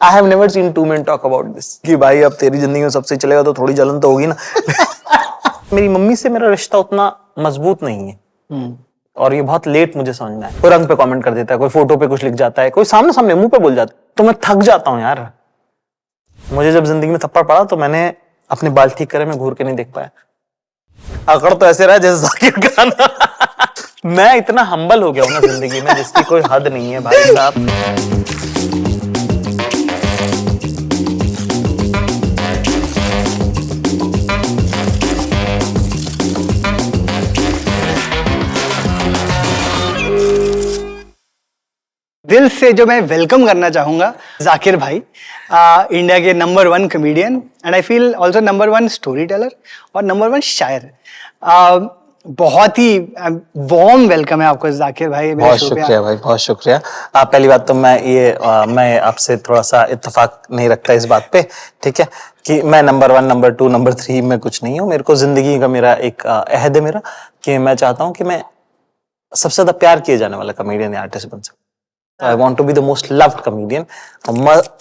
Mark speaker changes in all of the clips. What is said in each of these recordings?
Speaker 1: I have never seen two men talk about this कि भाई अब तेरी जिंदगी में सबसे चलेगा तो थोड़ी जलन तो होगी ना। मेरी मम्मी से मेरा रिश्ता उतना मजबूत नहीं है और ये बहुत लेट मुझे समझ में आया। कोई रंग पे कमेंट कर देता है, कोई फोटो पे कुछ लिख जाता है, कोई सामने सामने मुंह पे बोल जाता है, तो मैं थक जाता हूँ यार। मुझे जब जिंदगी में थप्पड़ पड़ा तो मैंने अपने बाल ठीक करे, मैं घूर के नहीं देख पाया। अकड़ तो ऐसे रहा जैसे जाकिर खान। मैं इतना हम्बल हो गया हूं ना जिंदगी में जिसकी कोई हद नहीं है भाई साहब।
Speaker 2: दिल से जो मैं वेलकम करना चाहूंगा जाकिर भाई, इंडिया के number 1 comedian and I feel also number 1 story teller और नंबर 1 शायर। बहुत ही वार्म वेलकम है आपको जाकिर भाई।
Speaker 1: बहुत शुक्रिया भाई, बहुत शुक्रिया। पहली बात तो मैं आपसे थोड़ा सा इत्तेफाक नहीं रखता इस बात पे, ठीक है, कि मैं नंबर 1, नंबर 2, नंबर 3 में कुछ नहीं हूँ। मेरे को जिंदगी का मेरा एक अहद है मेरा कि मैं चाहता हूँ कि मैं सबसे ज्यादा प्यार किए जाने वाला कॉमेडियन या आर्टिस्ट बन सकूं। I want to be the most loved comedian,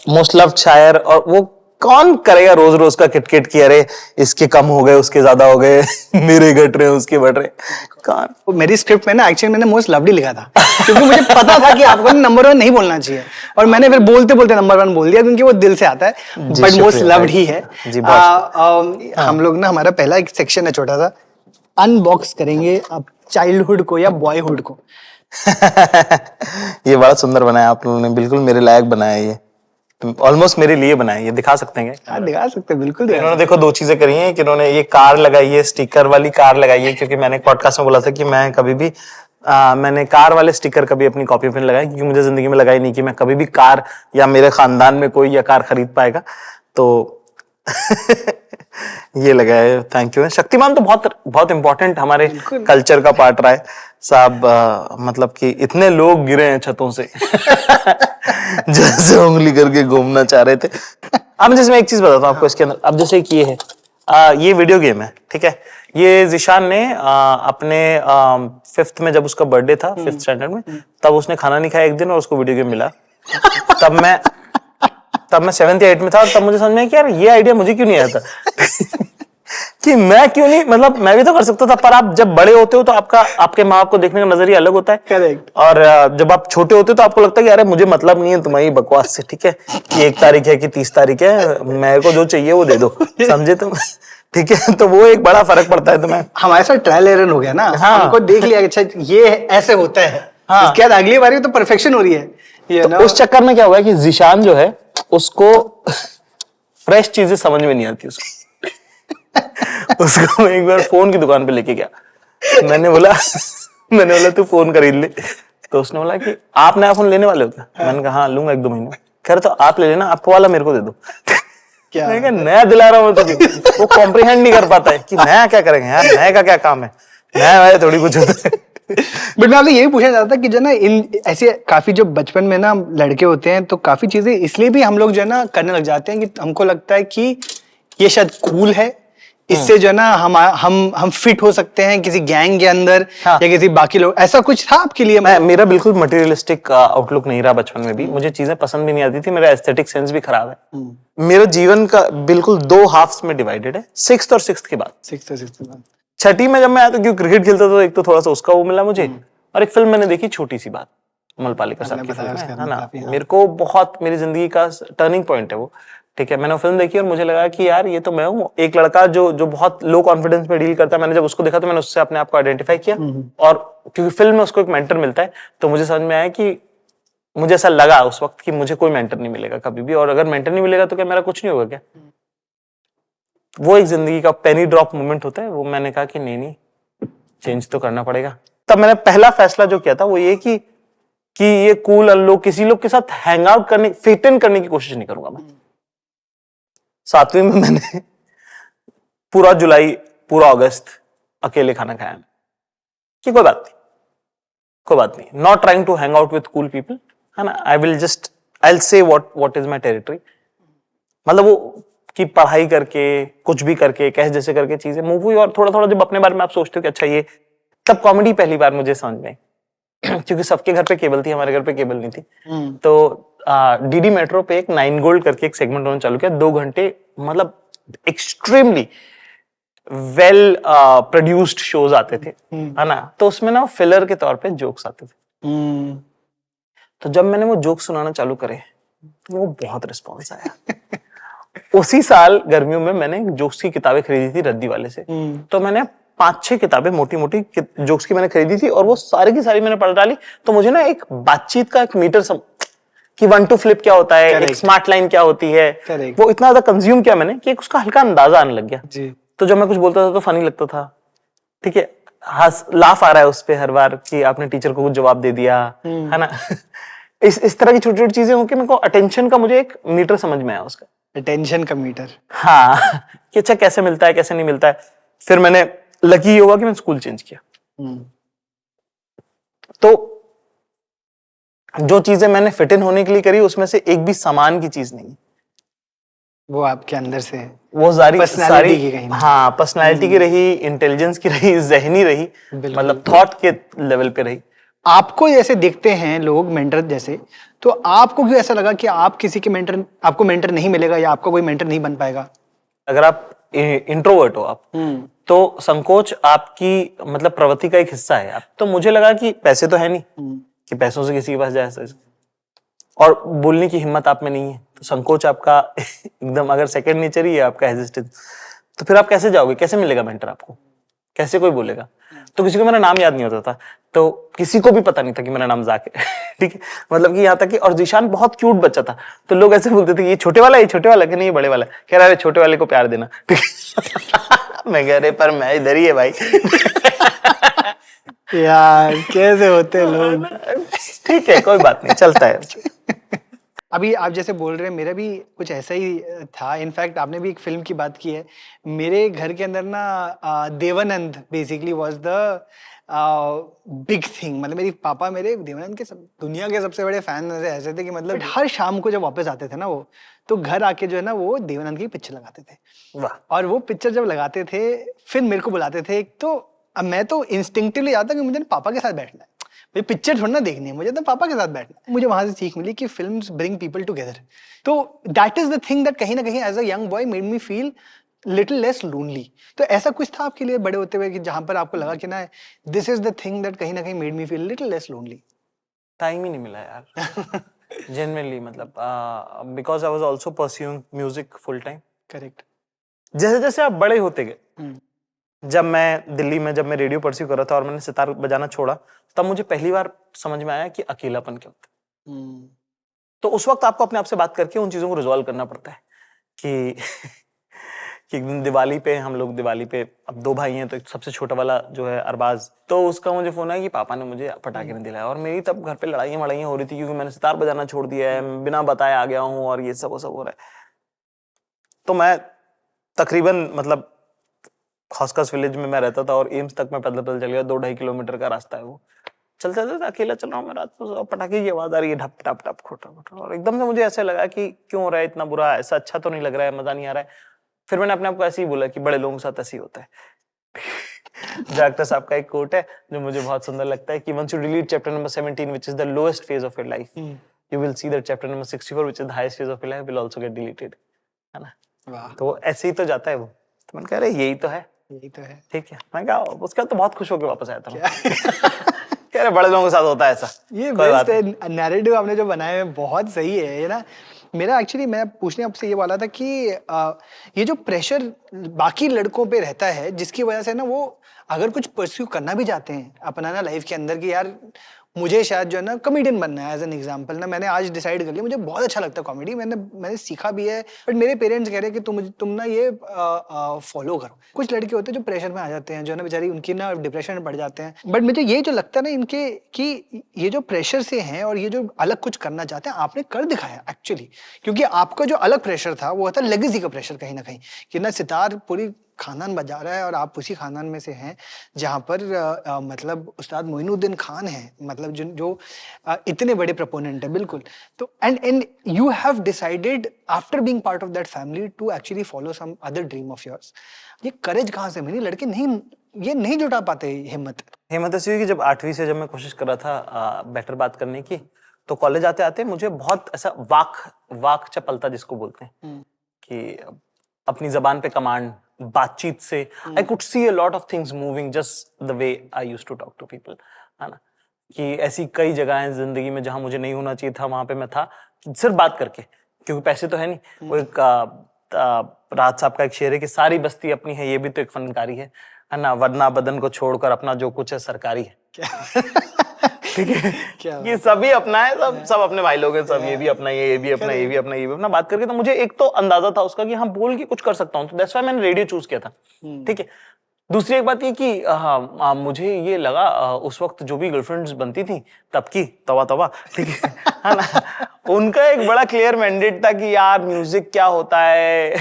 Speaker 1: most loved शायर। और वो कौन करेगा रोज रोज का किटकिट कि अरे इसके कम हो गए, उसके ज्यादा हो गए, मेरे घट रहे, उसके बढ़ रहे। कौन?
Speaker 2: मेरी स्क्रिप्ट में ना एक्चुअली मैंने मोस्ट लवली लिखा था क्योंकि मुझे पता था कि आपको नंबर 1 नहीं बोलना चाहिए और मैंने फिर बोलते बोलते नंबर 1 बोल दिया क्योंकि वो दिल से आता है। बट मोस्ट लव्ड ही है जी। हम लोग ना, हमारा पहला एक सेक्शन है छोटा सा, अनबॉक्स करेंगे अब चाइल्डहुड को या बॉयहुड को।
Speaker 1: ये बड़ा सुंदर बनाया आप लोगों ने, बिल्कुल मेरे लायक बनाया। ये ऑलमोस्ट मेरे लिए बनाया। ये दिखा सकते हैं क्या?
Speaker 2: दिखा सकते हैं, बिल्कुल।
Speaker 1: इन्होंने देखो 2 चीजें करी हैं कि इन्होंने ये कार लगाई है, स्टिकर वाली कार लगाई है, क्योंकि मैंने एक पॉडकास्ट में बोला था कि मैं कभी भी मैंने कार वाले स्टिकर कभी अपनी कॉपी पे नहीं लगाए, क्योंकि मुझे जिंदगी में लगाई नहीं कि मैं कभी भी कार या मेरे खानदान में कोई या कार खरीद पाएगा। तो ये लगा है। Thank you. शक्तिमान तो बहुत बहुत इंपॉर्टेंट हमारे कल्चर का पार्ट रहा है साहब। मतलब कि इतने लोग गिरे हैं छतों से जैसे उंगली करके घूमना चाह रहे थे। अब जैसे मैं एक चीज बताता हूँ आपको इसके अंदर। अब जैसे कि ये है, ये वीडियो गेम है, ठीक है। ये जिशान ने अपने 5th में, जब उसका बर्थडे था 5th स्टैंडर्ड में, तब उसने खाना नहीं खाया एक दिन और उसको वीडियो गेम मिला। तब मैं 7th या 8th में था और तब मुझे समझ में आया कि यार ये आइडिया मुझे क्यों नहीं आया था। कि मैं क्यों नहीं, मतलब मैं भी तो कर सकता था। पर आप जब बड़े होते हो तो आपके माँ बाप को देखने का नजरिया अलग होता है।
Speaker 2: करेक्ट।
Speaker 1: और जब आप छोटे होते हो तो आपको लगता है कि अरे मुझे मतलब नहीं है तुम्हारी बकवास से, ठीक है, कि 1 तारीख है कि 30 तारीख है, मेरे को जो चाहिए वो दे दो, समझे तुम? ठीक है, तो वो एक बड़ा फर्क पड़ता है। तुम्हें
Speaker 2: हमारे साथ ट्रायल एरर हो गया ना।
Speaker 1: हाँ।
Speaker 2: हमको देख लिया अच्छा ये ऐसे होता है।
Speaker 1: हाँ।
Speaker 2: इसके बाद अगली बारी तो परफेक्शन हो रही है।
Speaker 1: तो उस चक्कर में क्या हुआ कि जिशान जो है उसको फ्रेश चीजें समझ में नहीं आती उसको। उसको मैं एक बार फोन की दुकान पे लेके गया। मैंने बोला तू फोन खरीद ले। तो उसने बोला कि आप नया फोन लेने वाले हो क्या? मैंने कहा हाँ लूंगा 1-2 महीने। कह रहे तो आप ले लेना, आपको वाला मेरे को दे दो।
Speaker 2: क्या
Speaker 1: मैंने कहा नया दिला रहा हूँ तुझे। वो कॉम्प्रिहेंड नहीं कर पाता है कि नया क्या करेंगे यार, नया का क्या काम है, नया वाले थोड़ी कुछ होता है।
Speaker 2: बट मैं आपसे यही पूछना चाहता था कि जो ना इन ऐसे काफी जो बचपन में ना लड़के होते हैं तो काफी चीजें इसलिए भी हम लोग जो है ना करने लग जाते हैं कि हमको लगता है कि ये शायद कूल है, इससे जो है ना हम फिट हो सकते हैं किसी गैंग के अंदर। हाँ। या किसी बाकी लोग। ऐसा कुछ था आपके लिए?
Speaker 1: मेरा बिल्कुल मटेरियलिस्टिक आउटलुक नहीं रहा बचपन में भी। मुझे चीजें पसंद भी नहीं आती थी, मेरा एस्थेटिक सेंस भी खराब है। मेरा जीवन का बिल्कुल 2 हाफ्स में डिवाइडेड है, 6th और 6th के बाद। 6ठी में जब मैं आया तो क्यों क्रिकेट खेलता था, एक तो थोड़ा सा उसका वो मिला मुझे, और एक फिल्म मैंने देखी छोटी सी बात, अमल पालेकर साहब की फिल्म है ना। मेरे को बहुत मेरी जिंदगी का टर्निंग पॉइंट है वो, ठीक है। मैंने वो फिल्म देखी और मुझे लगा कि यार ये तो मैं हूँ। एक लड़का जो बहुत लो कॉन्फिडेंस में डील करता है, मैंने जब उसको देखा तो मैंने उससे अपने आप को आइडेंटिफाई किया। और क्योंकि फिल्म में उसको एक मेंटर मिलता है तो मुझे समझ में आया कि मुझे ऐसा लगा उस वक्त कि मुझे कोई मेंटर नहीं मिलेगा कभी भी, और अगर मेंटर नहीं मिलेगा तो क्या मेरा कुछ नहीं होगा क्या? वो एक जिंदगी का पेनी ड्रॉप मोमेंट होता है। वो मैंने कहा कि नहीं चेंज तो करना पड़ेगा। तब मैंने पहला फैसला जो किया था वो ये कि ये कूल लोग किसी लोग के साथ हैंग आउट करने, फिट इन करने की कोशिश नहीं करूंगा मैं। 7वीं में मैंने पूरा जुलाई, पूरा अगस्त अकेले खाना खाया कि कोई बात नहीं, not trying to hang out with cool people, है ना। I will say what is my territory. मतलब वो कि पढ़ाई करके कुछ भी करके कैसे जैसे करके चीजें मूव हुई। और थोड़ा थोड़ा जब अपने बारे में आप सोचते हो कि अच्छा ये, तब कॉमेडी पहली बार मुझे समझ में आई क्योंकि सबके घर पे केबल थी, हमारे घर पे केबल नहीं थी। तो डीडी मेट्रो पे एक 9 गोल्ड करके एक सेगमेंट उन्होंने चालू किया, 2 घंटे, मतलब एक्सट्रीमली वेल प्रोड्यूस्ड शोज आते थे, है ना। तो उसमें ना फिलर के तौर पे जोक्स आते थे। तो जब मैंने वो जोक सुनाना चालू करे तो वो बहुत रिस्पॉन्स आया। उसी साल गर्मियों में मैंने जोक्स की किताबें खरीदी थी रद्दी वाले से। तो मैंने 5-6 किताबें मोटी मोटी जोक्स की मैंने खरीदी थी, और वो सारी की सारी मैंने पढ़ डाली। तो मुझे ना एक बातचीत का एक मीटर कि 1 to flip क्या होता है, एक स्मार्ट लाइन क्या होती है, वो इतना ज्यादा कंज्यूम किया मैंने कि उसका हल्का अंदाजा आने लग गया जी। तो जब मैं कुछ बोलता था तो फनी लगता था, ठीक है, लाफ आ रहा है उस पे हर बार कि आपने टीचर को कुछ जवाब दे दिया, है ना। इस तरह की छोटी छोटी चीजें होंगी, मेरे को अटेंशन का मुझे एक मीटर समझ में आया उसका,
Speaker 2: अटेंशन का मीटर।
Speaker 1: हाँ, कि अच्छा कैसे मिलता है कैसे नहीं मिलता है। फिर मैंने लकी ये हुआ कि मैंने स्कूल चेंज किया। तो जो चीजें मैंने फिट इन होने के लिए करी उसमें से एक भी सामान की चीज नहीं,
Speaker 2: वो आपके अंदर से है,
Speaker 1: वो सारी की कहीं, हाँ, पर्सनालिटी की रही, इंटेलिजेंस की रही, जहनी रही, मतलब थॉट के लेवल पे रही।
Speaker 2: आपको जैसे देखते हैं लोग मेंटर जैसे, तो आपको क्यों ऐसा लगा कि आप किसी के मेंटर, आपको मेंटर नहीं मिलेगा या आपका कोई मेंटर नहीं बन पाएगा?
Speaker 1: अगर आप इंट्रोवर्ट हो आप, तो संकोच आपकी मतलब प्रवृत्ति का एक हिस्सा है आप। तो मुझे लगा कि पैसे तो है नहीं कि पैसों से किसी के पास जा सकते, और बोलने की हिम्मत आप में नहीं है, तो संकोच आपका एकदम अगर सेकंड नेचर ही है आपका, हेजिटेंस, तो फिर आप कैसे जाओगे, कैसे मिलेगा मेंटर आपको, कैसे कोई बोलेगा। तो किसी को मेरा नाम याद नहीं होता था, तो किसी को भी पता नहीं था कि मेरा नाम जाक है। ठीक है, मतलब कि यहाँ तक कि, और जीशान बहुत क्यूट बच्चा था, तो लोग ऐसे बोलते थे कि ये छोटे वाला है, ये छोटे वाला, कि नहीं ये बड़े वाला। कह रहा है छोटे वाले को प्यार देना। मैं कह रहे पर मैं इधर ही है भाई।
Speaker 2: यार कैसे होते लोग।
Speaker 1: ठीक है, कोई बात नहीं, चलता है।
Speaker 2: अभी आप जैसे बोल रहे हैं, मेरा भी कुछ ऐसा ही था। इनफैक्ट आपने भी एक फिल्म की बात की है, मेरे घर के अंदर ना Dev Anand basically was the big thing. मतलब मेरे पापा मेरे देवानंद के दुनिया के सबसे बड़े फैन ऐसे थे कि मतलब हर शाम को जब वापस आते थे ना वो, तो घर आके जो है ना वो देवानंद की पिक्चर लगाते थे। वाह। और वो पिक्चर जब लगाते थे फिर मेरे को बुलाते थे। एक तो अब मैं तो इंस्टिंक्टिवली आता कि मुझे पापा के साथ बैठना है, मुझे पिक्चर थोड़ा ना देखनी है, मुझे तो पापा के साथ बैठना है। मुझे वहां से सीख मिली कि फिल्म्स ब्रिंग पीपल टुगेदर। तो that is the thing that कहीं ना कहीं as a young boy made me feel little less lonely. तो ऐसा कुछ था आपके लिए बड़े होते हुए कि जहां पर आपको लगा कि ना this is the thing that कहीं ना कहीं made me feel little less lonely?
Speaker 1: Time ही नहीं मिला यार। जेन्युइनली, मतलब because I was also pursuing music full time.
Speaker 2: Correct.
Speaker 1: जैसे जैसे आप बड़े होते गए, जब मैं दिल्ली में, जब मैं रेडियो परस्यू कर रहा था और मैंने सितार बजाना छोड़ा, तब मुझे पहली बार समझ में आया कि अकेलापन क्या होता है। तो उस वक्त आपको अपने आप से बात करके उन चीजों को रिजॉल्व करना पड़ता है कि कि एक दिन दिवाली पे, हम लोग दिवाली पे, अब 2 भाई हैं, तो सबसे छोटा वाला जो है अरबाज, तो उसका मुझे फोन आया कि पापा ने मुझे पटाखे नहीं दिलाया। और मेरी तब घर पे लड़ाइयाँ हो रही थी क्योंकि मैंने सितार बजाना छोड़ दिया है, बिना बताए आ गया हूँ, और ये सब हो रहा है। तो मैं तकरीबन, मतलब खसखस विलेज में मैं रहता था और एम्स तक मैं पैदल पैदल चल गया, 2-2.5 किलोमीटर का रास्ता है वो। चलते चलते अकेला चल रहा हूँ मैं रात को, पटाखे की आवाज आ रही है, ढप टप टप खोटा खोटा, और एकदम से मुझे ऐसा लगा कि क्यों हो रहा है इतना बुरा, ऐसा अच्छा तो नहीं लग रहा है, मजा नहीं आ रहा है। फिर मैंने अपने आप को ऐसे ही बोला कि बड़े लोगों के साथ ऐसे ही होता है। डॉक्टर साहब का एक कोट है जो मुझे बहुत सुंदर लगता है कि once you delete chapter number 17 which is the lowest phase of your life, you will see that chapter number 64 which is the highest phase of your life will also get deleted, है ना। वाह। तो ऐसे ही तो जाता है वो। तो मैंने कहा अरे यही तो है, यही तो है, ठीक है। मैं कहा उसका तो बहुत खुश होकर वापस आया था। कह रहे बड़े लोगों के साथ होता है ऐसा। ये बेस्ट है
Speaker 2: नैरेटिव आपने जो बनाया है, बहुत सही है ये ना। मेरा एक्चुअली मैं पूछने आपसे ये वाला था कि ये जो प्रेशर बाकी लड़कों पे रहता है जिसकी वजह से ना वो अगर कुछ परस्यू करना भी चाहते हैं अपना लाइफ के अंदर कि यार मुझे शायद जो है ना कॉमेडियन बनना है, एज एन एग्जांपल ना मैंने आज डिसाइड कर लिया मुझे बहुत अच्छा लगता है कॉमेडी, मैंने सीखा भी है, बट मेरे पेरेंट्स कह रहे हैं कि तुम ना ये फॉलो करो। कुछ लड़के होते हैं जो प्रेशर में आ जाते हैं, जो है ना बेचारी उनकी ना डिप्रेशन में पड़ जाते हैं। बट मुझे ये जो लगता है ना इनके कि ये जो प्रेशर से हैं और ये जो अलग कुछ करना चाहते हैं आपने कर दिखाया एक्चुअली, क्योंकि आपका जो अलग प्रेशर था वो था लेगेसी का प्रेशर कहीं ना कहीं कि ना सितार पूरी खानदान बजा रहा है और आप उसी खानदान में से हैं जहां पर मतलब उस्ताद मोइनुद्दीन खान है, मतलब जो इतने बड़े प्रोपोनेंट है बिल्कुल। तो and you have decided after being part of that family to actually follow some other dream of yours. ये करेज कहां से मिली? लड़के नहीं ये नहीं जुटा पाते हिम्मत?
Speaker 1: हिम्मत ऐसी हुई कि जब 8वीं से जब मैं कोशिश कर रहा था बेटर बात करने की, तो कॉलेज आते आते मुझे बहुत ऐसा वाक चपलता जिसको बोलते हैं कि अपनी जबान पे कमांड, बातचीत से I could see a lot of things moving just the way I used to talk to people, है ना। कि ऐसी कई जगह हैं जिंदगी में जहां मुझे नहीं होना चाहिए था, वहां पे मैं था सिर्फ बात करके, क्योंकि पैसे तो है नहीं। वो एक राहत साहब का एक शेर है कि सारी बस्ती अपनी है, ये भी तो एक फनकारी है ना, वरना बदन को छोड़कर अपना जो कुछ है सरकारी है। ठीक है, ये सभी अपना है, सब अपने भाई लोग हैं, सब ये भी अपना, ये भी अपना, ये भी अपना, ये भी अपना। बात करके तो मुझे एक तो अंदाजा था उसका कि हाँ बोल के कुछ कर सकता हूँ, तो दैट्स व्हाई मैंने रेडियो चूज किया था। ठीक है, दूसरी एक बात ये कि मुझे ये लगा उस वक्त जो भी गर्लफ्रेंड्स बनती थी तब की तवा, ठीक है ना, उनका एक बड़ा क्लियर मैंडेट था कि यार म्यूजिक क्या होता है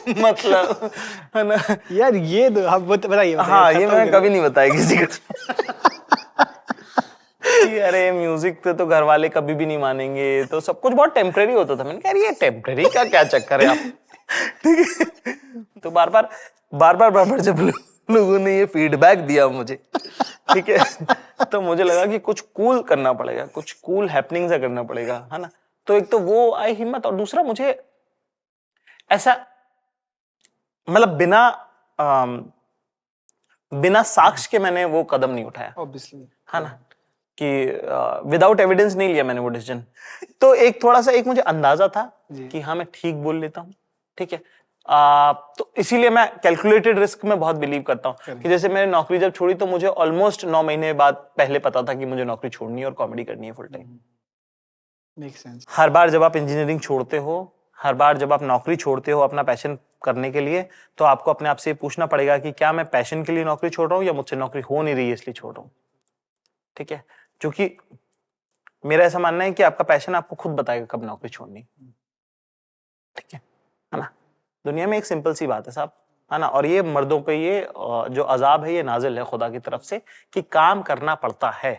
Speaker 1: मतलब, है ना
Speaker 2: यार। ये बताइए।
Speaker 1: हाँ, ये मैं कभी नहीं बताया किसी को कि अरे म्यूजिक पे तो घर वाले कभी भी नहीं मानेंगे, तो सब कुछ बहुत टेम्परेरी होता था। मैंने कहा ये टेम्परेरी का क्या चक्कर है आप, ठीक है। तो बार बार जब लोगों ने ये फीडबैक दिया मुझे, ठीक है, तो मुझे लगा कि कुछ कूल करना पड़ेगा, कुछ कूल हैपनिंग से करना पड़ेगा, है ना। तो एक तो वो आई हिम्मत, और दूसरा मुझे ऐसा मतलब बिना साक्ष्य के मैंने वो कदम नहीं उठाया,
Speaker 2: ऑब्वियसली,
Speaker 1: है ना, कि विदाउट एविडेंस नहीं लिया मैंने वो डिसीजन। तो एक थोड़ा सा एक मुझे अंदाजा था कि हाँ मैं ठीक बोल लेता हूँ, ठीक है। तो इसीलिए मैं कैलकुलेटेड रिस्क में बहुत बिलीव करता हूँ कि जैसे मैंने नौकरी जब छोड़ी तो मुझे ऑलमोस्ट 9 महीने बाद पहले पता था कि मुझे नौकरी छोड़नी है और कॉमेडी करनी है फुल टाइम।
Speaker 2: Make sense.
Speaker 1: हर बार जब आप इंजीनियरिंग छोड़ते हो, हर बार जब आप नौकरी छोड़ते हो अपना पैशन करने के लिए, तो आपको अपने आप से पूछना पड़ेगा कि क्या मैं पैशन के लिए नौकरी छोड़ रहा हूँ या मुझसे नौकरी हो नहीं रही है इसलिए छोड़ रहा हूँ, ठीक है। क्योंकि मेरा ऐसा मानना है कि आपका पैशन आपको खुद बताएगा कब नौकरी छोड़नी, ठीक है ना। दुनिया में एक सिंपल सी बात है साहब, है ना, और ये मर्दों पे ये जो अजाब है ये नाजिल है खुदा की तरफ से कि काम करना पड़ता है,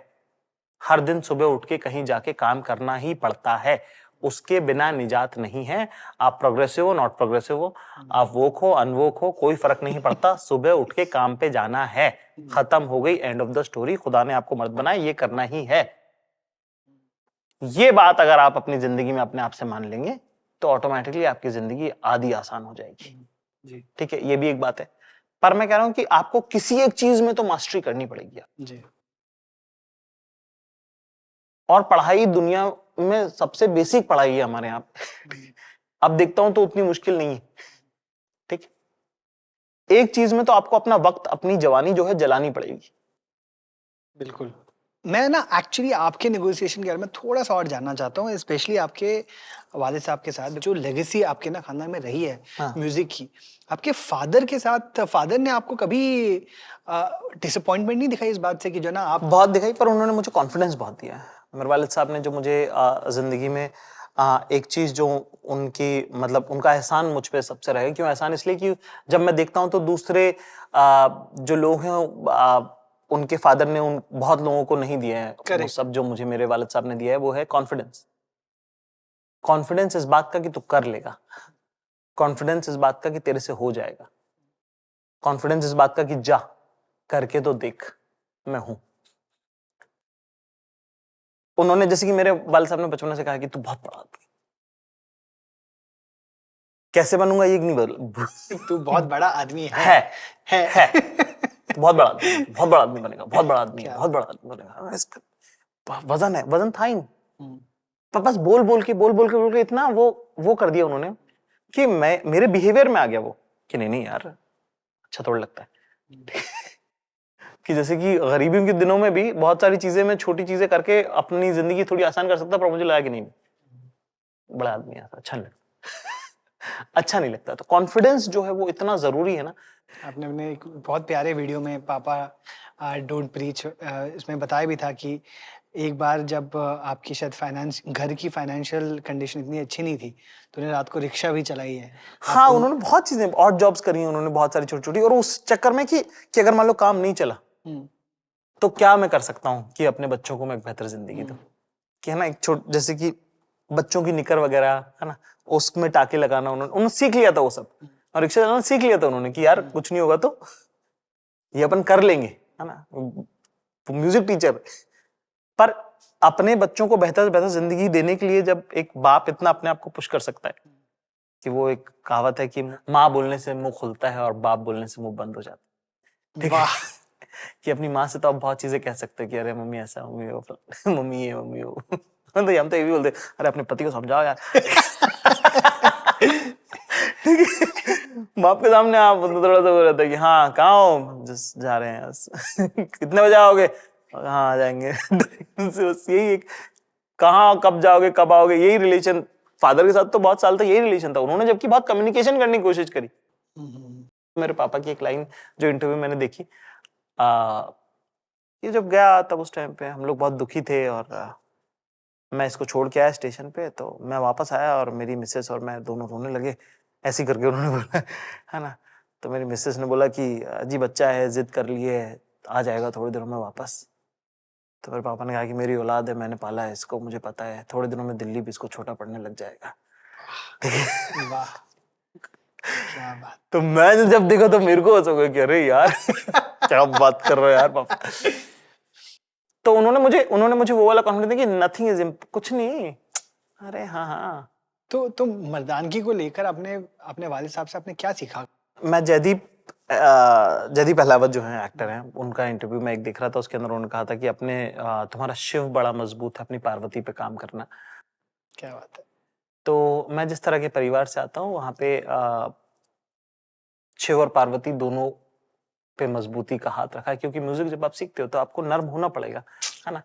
Speaker 1: हर दिन सुबह उठ के कहीं जाके काम करना ही पड़ता है, उसके बिना निजात नहीं है। आप प्रोग्रेसिव हो नॉट प्रोग्रेसिव हो, आप वोक हो अनवोक हो, कोई फर्क नहीं पड़ता, सुबह उठ के काम पे जाना है, खत्म हो गई, एंड ऑफ द स्टोरी। खुदा ने आपको मर्द बनाया, ये करना ही है। ये बात अगर आप अपनी जिंदगी में अपने आप से मान लेंगे तो ऑटोमेटिकली आपकी जिंदगी आधी आसान हो जाएगी, ठीक है। ये भी एक बात है, पर मैं कह रहा हूं कि आपको किसी एक चीज में तो मास्टरी करनी पड़ेगी जी। और पढ़ाई दुनिया में सबसे बेसिक पढ़ाई है हमारे यहाँ अब देखता हूं तो उतनी मुश्किल नहीं है, ठीक। एक चीज में तो आपको अपना वक्त, अपनी जवानी जो है जलानी पड़ेगी।
Speaker 2: बिल्कुल। मैं ना एक्चुअली आपके नेगोशिएशन के बारे में थोड़ा सा और जानना चाहता हूँ, स्पेशली आपके वालिद साहब के साथ जो लेगेसी आपके ना खानदान में रही है म्यूजिक की। आपके फादर के साथ, फादर ने आपको कभी डिसअपॉइंटमेंट नहीं दिखाई इस बात से कि जो ना आप? बहुत
Speaker 1: दिखाई, पर उन्होंने मुझे कॉन्फिडेंस बहुत दिया है। मेरे वालिद साहब ने जो मुझे जिंदगी में एक चीज जो उनकी मतलब उनका एहसान मुझ पे सबसे रहे। क्यों एहसान? इसलिए कि जब मैं देखता हूं तो दूसरे जो लोग हैं उनके फादर ने उन बहुत लोगों को नहीं दिया है वो सब जो मुझे मेरे वालिद साहब ने दिया है, वो है कॉन्फिडेंस। कॉन्फिडेंस इस बात का कि तू कर लेगा, कॉन्फिडेंस इस बात का कि तेरे से हो जाएगा, कॉन्फिडेंस इस बात का कि जा करके तो देख मैं हूं। उन्होंने जैसे कि मेरे वालिद साहब ने बचपन से कहा कि तू बहुत बड़ा आदमी, कैसे बनूंगा ये नहीं बदल,
Speaker 2: तू बहुत बड़ा आदमी है।
Speaker 1: बहुत बड़ा आदमी, बहुत बड़ा आदमी बनेगा, बहुत बड़ा आदमी है, बहुत बड़ा आदमी बनेगा। इसका वजन है, वजन था ही नहीं, पर बस बोल के इतना वो कर दिया उन्होंने कि मेरे बिहेवियर में आ गया वो कि नहीं यार अच्छा थोड़ा लगता है कि जैसे कि गरीबी के दिनों में भी बहुत सारी चीजें मैं छोटी चीजें करके अपनी जिंदगी थोड़ी आसान कर सकता, पर मुझे लगा कि नहीं बड़ा आदमी है अच्छा नहीं लगता अच्छा नहीं लगता। तो कॉन्फिडेंस जो है वो इतना जरूरी है ना।
Speaker 2: आपने अपने एक बहुत प्यारे वीडियो में पापा डोंट प्रीच इसमें बताया भी था कि एक बार जब आपकी शायद घर की फाइनेंशियल कंडीशन इतनी अच्छी नहीं थी तो उन्होंने रात को रिक्शा भी चलाई है।
Speaker 1: हाँ, उन्होंने बहुत चीजें और जॉब्स करी हैं उन्होंने, बहुत सारी छोटी छोटी, और उस चक्कर में कि अगर मान लो काम नहीं चला तो क्या मैं कर सकता हूँ कि अपने बच्चों को मैं एक बेहतर जिंदगी दूं, कि है ना, एक जैसे कि बच्चों की निकर वगैरह है ना, उसमें टाके लगाना उन्होंने सीख लिया था वो सब, और रिक्शा चलाना सीख लिया था उन्होंने कि यार कुछ नहीं होगा तो ये अपन कर लेंगे, है ना, म्यूजिक टीचर। पर अपने बच्चों को बेहतर से बेहतर जिंदगी देने के लिए जब एक बाप इतना अपने आप को पुश कर सकता है कि वो एक कहावत है कि माँ बोलने से मुंह खुलता है और बाप बोलने से मुंह बंद हो जाता है, ठीक है? कि अपनी माँ से तो आप बहुत चीजें कह सकते हो कि अरे मम्मी ऐसा, मम्मी वो, मम्मी ये, मम्मी वो। तो हम तो ये भी बोलते अरे अपने पति को समझाओ यार। ठीक है, बाप के सामने आप थोड़ा सा वो रहता है कि हाँ कहाँ हो, जस्ट जा रहे हैं। कितने बजे आओगे? हाँ आ जाएंगे। यही एक कहाँ कब जाओगे कब आओगे, यही रिलेशन। फादर के साथ तो बहुत साल तक यही रिलेशन था, उन्होंने जबकि बहुत कम्युनिकेशन करने की कोशिश करी। मेरे पापा की एक लाइन जो इंटरव्यू मैंने देखी, ये जब गया तब उस टाइम पे हम लोग बहुत दुखी थे और मैं इसको छोड़ के आया स्टेशन पे, तो मैं वापस आया और मेरी मिसेस और मैं दोनों रोने लगे, ऐसे करके उन्होंने बोला, है ना। तो मेरी मिसेस ने बोला कि जी बच्चा है, जिद कर लिए, आ जाएगा थोड़ी देरों में वापस। तो मेरे पापा ने कहा कि मेरी औलाद है, मैंने पाला है इसको, मुझे पता है थोड़े दिनों में दिल्ली भी इसको छोटा पड़ने लग जाएगा। ठीक है,
Speaker 2: वाह क्या बात।
Speaker 1: तो मैं जब देखा तो मेरे को ऐसा हो गया कि अरे यार क्या बात कर रहे हो यार पापा। तो उन्होंने मुझे वो वाला कॉन्फिडेंस दिया कि नथिंग इज, कुछ नहीं, अरे हाँ।
Speaker 2: तो मर्दानगी को लेकर अपने वालिद साहब से आपने क्या सीखा?
Speaker 1: मैं जयदीप अहलावत जो है एक्टर हैं, उनका इंटरव्यू मैं एक देख रहा था, उसके अंदर उन्होंने कहा था कि अपने तुम्हारा शिव बड़ा मजबूत है, अपनी पार्वती पे काम करना।
Speaker 2: क्या बात है।
Speaker 1: तो मैं जिस तरह के परिवार से आता हूँ वहां पे शिव और पार्वती दोनों पे मजबूती का हाथ रखा है, क्योंकि म्यूजिक जब आप सीखते हो तो आपको नर्म होना पड़ेगा, है ना।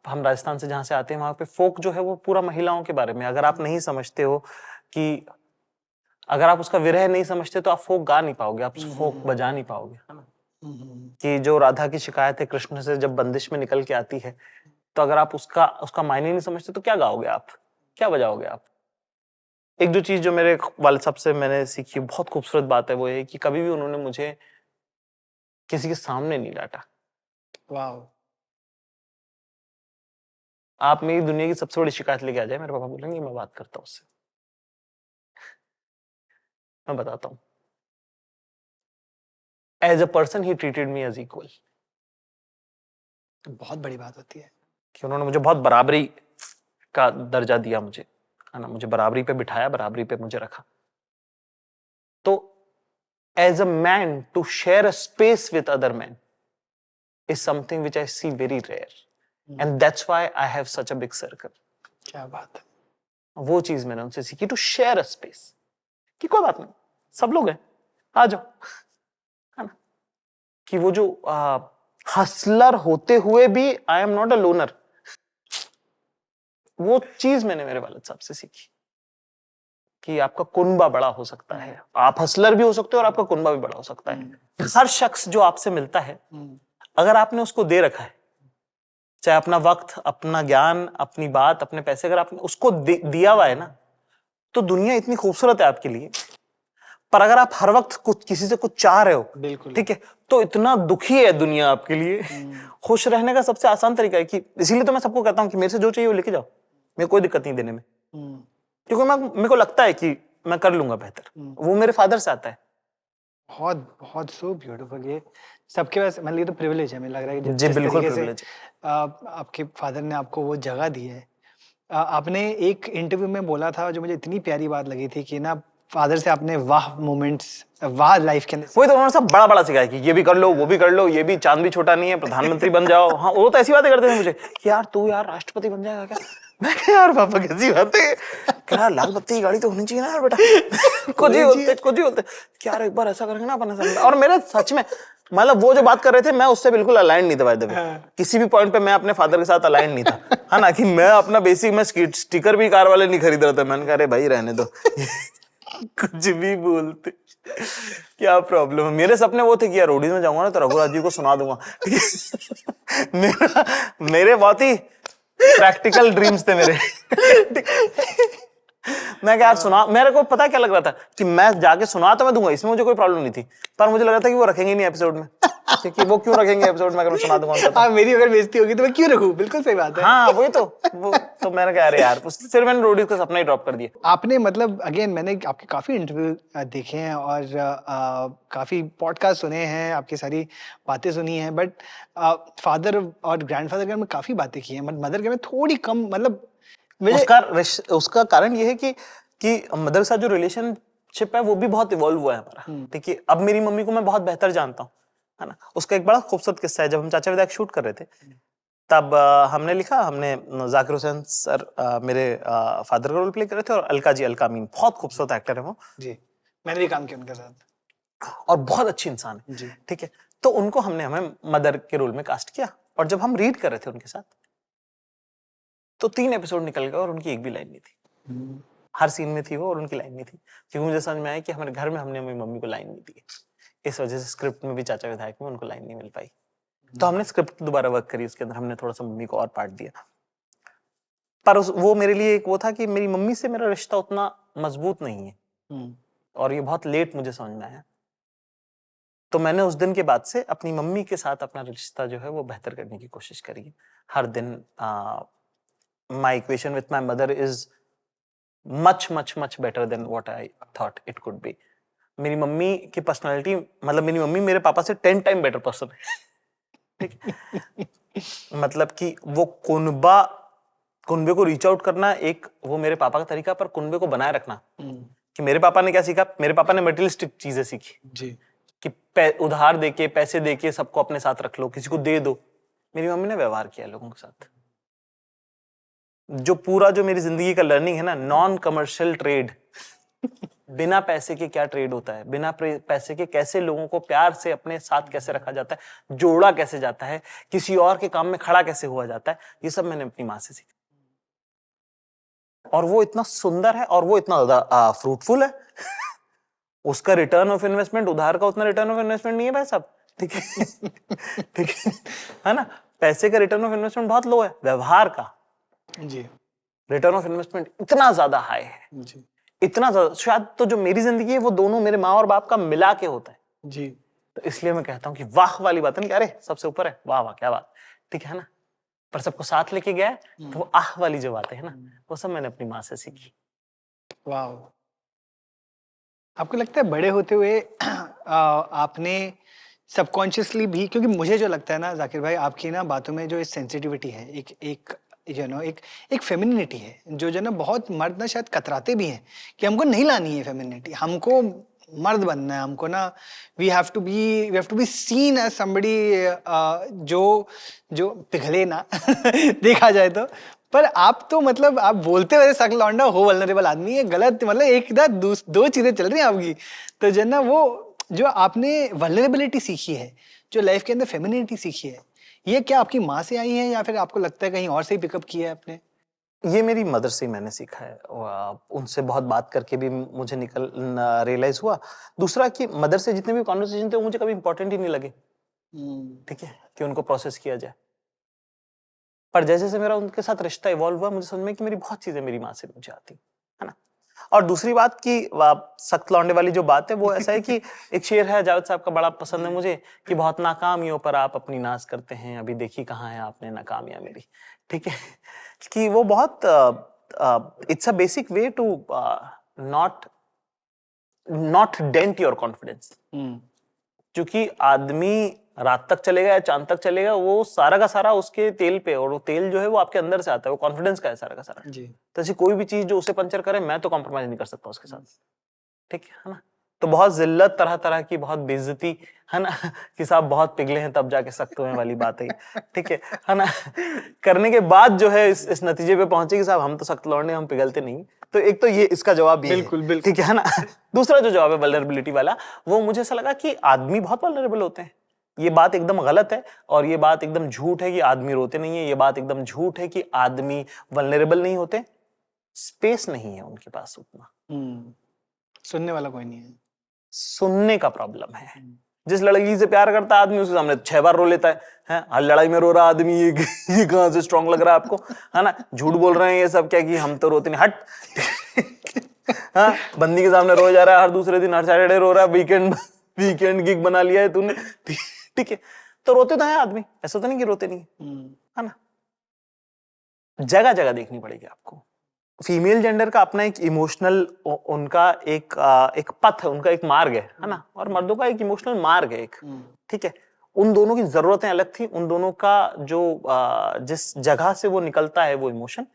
Speaker 1: हम राजस्थान से जहां से आते हैं वहां पे फोक जो है वो पूरा महिलाओं के बारे में, अगर आप नहीं समझते हो कि अगर आप उसका विरह नहीं समझते तो आप फोक गा नहीं पाओगे, आप फोक बजा नहीं पाओगे, है ना। कि जो राधा की शिकायत है कृष्ण से जब बंदिश में निकल के आती है, तो अगर आप उसका मायने नहीं समझते तो क्या गाओगे आप, क्या बजाओगे आप। एक जो चीज जो मेरे वालिद साहब से मैंने सीखी, बहुत खूबसूरत बात है, वो ये कि कभी भी उन्होंने मुझे किसी के सामने नहीं डांटा।
Speaker 2: वाह।
Speaker 1: आप मेरी दुनिया की सबसे बड़ी शिकायत लेके आ जाए, मेरे पापा बोलेंगे मैं बात करता हूं उससे, मैं बताता हूं। As a person he treated me as equal.
Speaker 2: बहुत बड़ी बात होती है
Speaker 1: कि उन्होंने मुझे बहुत बराबरी का दर्जा दिया मुझे, है ना, मुझे बराबरी पे बिठाया, बराबरी पे मुझे रखा। तो as a man to share a space with other man is something which I see very rare, and that's why I have such a big circle.
Speaker 2: क्या बात है।
Speaker 1: वो चीज मैंने उनसे सीखी, टू शेयर अ स्पेस, कि कोई बात नहीं, सब लोग हैं, आ जाओ, है ना। कि वो जो हसलर होते हुए भी I am not a loner, वो चीज मैंने मेरे वालिद साहब से सीखी कि आपका कुनबा बड़ा हो सकता है, आप हसलर भी हो सकते हो और आपका कुनबा भी बड़ा हो सकता है। हर शख्स जो आपसे मिलता है, अगर आपने उसको दे रखा है, चाहे अपना वक्त, अपना ज्ञान, अपनी बात, अपने पैसे, अगर आपने उसको दिया हुआ है ना, तो दुनिया इतनी खूबसूरत है आपके लिए। पर अगर आप हर वक्त कुछ किसी से कुछ चाह रहे हो,
Speaker 2: बिल्कुल,
Speaker 1: ठीक है, तो इतना दुखी है दुनिया आपके लिए। खुश रहने का सबसे आसान तरीका है कि, इसीलिए तो मैं सबको कहता हूं कि मेरे से जो चाहिए वो लेके जाओ, मेरे कोई दिक्कत नहीं देने में, क्योंकि मेरे को लगता है कि मैं कर लूंगा बेहतर। वो मेरे फादर से आता है।
Speaker 2: बहुत बहुत सो ब्यूटीफुल। ये सबके पास, मतलब ये तो प्रिविलेज है, मुझे लग रहा है कि
Speaker 1: जी
Speaker 2: जिस
Speaker 1: बिल्कुल
Speaker 2: तरीके से
Speaker 1: privilege
Speaker 2: आपके फादर ने आपको वो जगह दी है। आपने एक इंटरव्यू में बोला था जो मुझे इतनी प्यारी बात लगी थी कि ना, फादर से आपने वाह मोमेंट्स, वाह लाइफ के अंदर।
Speaker 1: वही तो उन्होंने सब बड़ा बड़ा सिखाया कि ये भी कर लो, वो भी कर लो, ये भी, चांद भी छोटा नहीं है, प्रधानमंत्री बन जाओ। हाँ, वो तो ऐसी बातें करते थे मुझे कि यार तू यार राष्ट्रपति बन जाएगा क्या। मैं कहा यार पापा कैसी बात है, क्या लाल बत्ती की गाड़ी तो होनी चाहिए ना यार बेटा। कुछ ही होते क्या यार, एक बार ऐसा करेंगे ना अपन ऐसा। और मेरे सच में, मतलब वो जो बात कर रहे थे मैं उससे बिल्कुल अलाइन नहीं था बाय द वे। किसी भी पॉइंट पे मैं अपने फादर के साथ अलाइन नहीं था, है ना। कि मैं अपना बेसिक, मैं स्टिकर भी कार वाले नहीं खरीद रहा था। मैंने कहा अरे भाई रहने दो, कुछ भी बोलते, क्या प्रॉब्लम है। मेरे सपने वो थे कि यार रोडीज में जाऊंगा ना तो रघुराज जी को सुना दूंगा। मेरे बहुत ही प्रैक्टिकल ड्रीम्स थे मेरे। मैं क्या यार सुना, मेरे को पता क्या लग रहा था कि मैं जाके सुना तो मैं दूंगा, इसमें मुझे कोई प्रॉब्लम नहीं थी, पर मुझे लग रहा था कि वो रखेंगे नहीं एपिसोड में, क्योंकि वो क्यों रखेंगे एपिसोड में अगर मैं सुना दूंगा उनका तो।
Speaker 2: हाँ, मेरी अगर बेइज्जती होगी तो मैं क्यों रखूं, बिल्कुल सही बात है।
Speaker 1: हाँ वही तो, वो तो मैंने कहा अरे यार, फिर मैंने रोडीज का सपना ही ड्रॉप कर दिया।
Speaker 2: आपने मतलब अगेन मैंने आपके काफी इंटरव्यू देखे हैं और काफी पॉडकास्ट सुने हैं, आपकी सारी बातें सुनी हैं, बट फादर और ग्रैंडफादर के बारे में काफी बातें की हैं, मदर के में थोड़ी कम, मतलब मुझे
Speaker 1: उसका कारण ये है कि मदर के साथ जो रिलेशनशिप है वो भी बहुत इवॉल्व हुआ है हमारा। देखिए अब मेरी मम्मी को मैं बहुत बेहतर जानता हूँ, है ना। उसका एक बड़ा खूबसूरत किस्सा है, जब हम चाचा विदायक शूट कर रहे थे तब हमने जाकिर हुसैन सर मेरे फादर का रोल प्ले कर रहे थे, और अलका जी, अलका अमीन, बहुत खूबसूरत एक्टर है वो
Speaker 2: जी, मैंने भी काम किया उनके साथ
Speaker 1: और बहुत अच्छी इंसान है,
Speaker 2: जी।
Speaker 1: ठीक है। तो उनको हमें मदर के रोल में कास्ट किया, और जब हम रीड कर रहे थे उनके साथ तो 3 एपिसोड निकल गए और उनकी एक भी लाइन नहीं थी। हर सीन में थी वो और उनकी लाइन नहीं थी, क्योंकि मुझे समझ में आया कि हमारे घर में हमने अपनी मम्मी को लाइन नहीं दी, इस वजह से स्क्रिप्ट में भी चाचा विधायक में उनको लाइन नहीं मिल पाई। तो हमने स्क्रिप्ट दोबारा वर्क करी, उसके अंदर हमने थोड़ा सा मम्मी को और पार्ट दिया, पर वो मेरे लिए एक वो था कि मेरी मम्मी से मेरा रिश्ता उतना मजबूत नहीं है, और ये बहुत लेट मुझे समझ में आया। तो मैंने उस दिन के बाद से अपनी मम्मी के साथ अपना रिश्ता जो है वो बेहतर करने की कोशिश करी है। हर दिन my equation with my mother is much much much better than what I thought it could be. मेरी मम्मी की पर्सनालिटी, मतलब मेरी मम्मी मेरे पापा से 10 टाइम बेटर पर्सन है, ठीक। मतलब कि वो कुनबे को रीच आउट करना एक वो मेरे पापा का तरीका, पर कुनबे को बनाए रखना कि मेरे पापा ने क्या सीखा, मेरे पापा ने मटेरियलिस्टिक चीजें सीखी
Speaker 2: जी,
Speaker 1: कि उधार देके, पैसे देके सबको अपने साथ रख लो, किसी को दे दो। मेरी मम्मी ने व्यवहार किया लोगों के साथ। जो मेरी जिंदगी का लर्निंग है ना, नॉन कमर्शियल ट्रेड, बिना पैसे के क्या ट्रेड होता है, बिना पैसे के कैसे लोगों को प्यार से अपने साथ कैसे रखा जाता है, जोड़ा कैसे जाता है, किसी और के काम में खड़ा कैसे हुआ जाता है, ये सब मैंने अपनी माँ से सीखा। और वो इतना सुंदर है और वो इतना ज्यादा फ्रूटफुल है। उसका रिटर्न ऑफ इन्वेस्टमेंट, उधार का उतना रिटर्न ऑफ इन्वेस्टमेंट नहीं है भाई साहब, ठीक है। ठीक है ना। पैसे का रिटर्न ऑफ इन्वेस्टमेंट बहुत लो है, व्यवहार का
Speaker 2: जी,
Speaker 1: रिटर्न ऑफ इन्वेस्टमेंट इतना ज्यादा हाई है,
Speaker 2: जी,
Speaker 1: इतना ज्यादा। शायद तो जो मेरी जिंदगी है वो दोनों मेरे माँ और बाप का मिला के होता है।
Speaker 2: जी।
Speaker 1: तो इसलिए मैं कहता हूँ कि वाह वाली बात है ना, अरे सबसे ऊपर है, वाह वाह क्या बात, ठीक है ना। पर सबको साथ लेके गया तो वो आह वाली जो बातें है ना, वो सब मैंने अपनी माँ से सीखी।
Speaker 2: वाह, आपको लगता है बड़े होते हुए आपने सबकॉन्शियसली भी, क्योंकि मुझे जो लगता है ना जाकिर भाई, आपकी ना बातों में जो सेंसिटिविटी है, एक एक एक फेमिनिटी है, जो ना बहुत मर्द ना शायद कतराते भी हैं कि हमको नहीं लानी है फेमिनिटी, हमको मर्द बनना है, हमको ना we have to be seen as somebody जो जो पिघले ना देखा जाए तो। पर आप तो मतलब आप बोलते हुए सख्त लौंडा हो, वल्नरेबल आदमी है, गलत मतलब एक ना दो चीजें चल रही हैं आपकी। तो जो ना वो जो आपने वल्नरेबिलिटी सीखी है, जो लाइफ के अंदर फेमिनिटी सीखी है, ये क्या आपकी माँ से आई है या फिर आपको लगता है कहीं और से ही पिकअप किया है आपने?
Speaker 1: ये मेरी मदर से ही मैंने सीखा है, उनसे बहुत बात करके भी मुझे रियलाइज हुआ। दूसरा कि मदर से जितने भी कॉन्वर्सेशन थे वो मुझे कभी इंपॉर्टेंट ही नहीं लगे, ठीक है, कि उनको प्रोसेस किया जाए। पर जैसे जैसे मेरा उनके साथ रिश्ता इवॉल्व हुआ, मुझे समझ में कि मेरी बहुत चीजें मेरी माँ से मुझे आती है ना। और दूसरी बात की सख्त लौंडे वाली जो बात है वो ऐसा है कि एक शेर है जावेद साहब का, बड़ा पसंद है मुझे, कि बहुत नाकामियों पर आप अपनी नाज करते हैं, अभी देखी कहाँ है आपने नाकामियां मेरी, ठीक है। कि वो बहुत it's a basic way to not not dent your confidence. क्योंकि आदमी रात तक चलेगा या चांद तक चलेगा, वो सारा का सारा उसके तेल पे, और वो तेल जो है वो आपके अंदर से आता है, वो कॉन्फिडेंस का है सारा का सारा।
Speaker 2: जी,
Speaker 1: तो ऐसी कोई भी चीज जो उसे पंचर करे, मैं तो कॉम्प्रोमाइज नहीं कर सकता उसके साथ, ठीक है ना। तो बहुत जिल्लत, तरह तरह की बहुत बेइज्जती, है ना, कि साहब बहुत पिघले हैं तब जाके सख्त हुए वाली बात है, ठीक है ना। करने के बाद जो है इस नतीजे पे पहुंचे कि साहब हम तो सख्त लौंडे, हम पिघलते नहीं। तो एक तो ये इसका जवाब ये
Speaker 2: बिल्कुल,
Speaker 1: है,
Speaker 2: बिल्कुल।
Speaker 1: ठीक है ना। दूसरा जो जवाब है वल्नरेबिलिटी वाला, वो मुझे ऐसा लगा कि आदमी बहुत वल्नरेबल होते हैं। ये बात एकदम गलत है, और ये बात एकदम झूठ है कि आदमी रोते नहीं है। ये बात एकदम झूठ है कि आदमी वल्नरेबल नहीं होते। स्पेस नहीं है उनके पास उतना,
Speaker 2: सुनने वाला कोई नहीं है।
Speaker 1: सुनने का प्रॉब्लम है। जिस लड़की से प्यार करता है आदमी उसके सामने 6 बार रो लेता है हर लड़ाई में रो रहा आदमी, ये कहां से स्ट्रांग लग रहा है आपको, है ना? झूठ बोल रहे हैं ये सब क्या कि हम तो रोते नहीं, हट। हाँ, बंदी के सामने रो जा रहा है हर दूसरे दिन, हर सैटरडे रो रहा है, वीकेंड गिग बना लिया है तूने, ठीक है? तो रोते तो है आदमी, ऐसा तो नहीं कि रोते नहीं है ना? जगह जगह देखनी पड़ेगी आपको। फीमेल जेंडर का अपना एक इमोशनल, उनका एक पथ है, उनका एक मार्ग है ना? और मर्दों का एक इमोशनल मार्ग है एक, ठीक है? उन दोनों की जरूरतें अलग थी, उन दोनों का जो जिस जगह से वो निकलता है वो इमोशन,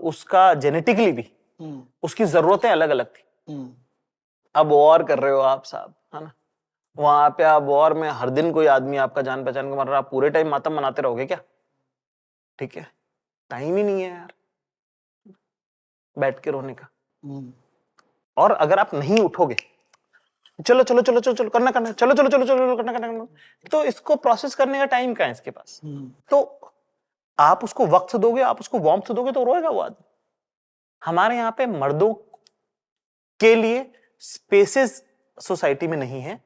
Speaker 1: उसका जेनेटिकली भी उसकी जरूरतें अलग अलग थी। अब वॉर कर रहे हो आप साहब, है ना? वहां पे आप वॉर में हर दिन कोई आदमी आपका जान पहचान का मर रहा, आप पूरे टाइम मातम मनाते रहोगे क्या? ठीक है, टाइम ही नहीं है यार बैठ के रोने का। और अगर आप नहीं उठोगे, चलो चलो चलो चलो चलो करना करना, चलो चलो चलो चलो करना करना, तो इसको प्रोसेस करने का टाइम कहाँ है इसके पास? तो आप उसको वक्त दोगे, आप उसको वार्मथ दोगे तो रोएगा वो आदमी। हमारे यहाँ पे मर्दों के लिए स्पेसेस सोसाइटी में नहीं है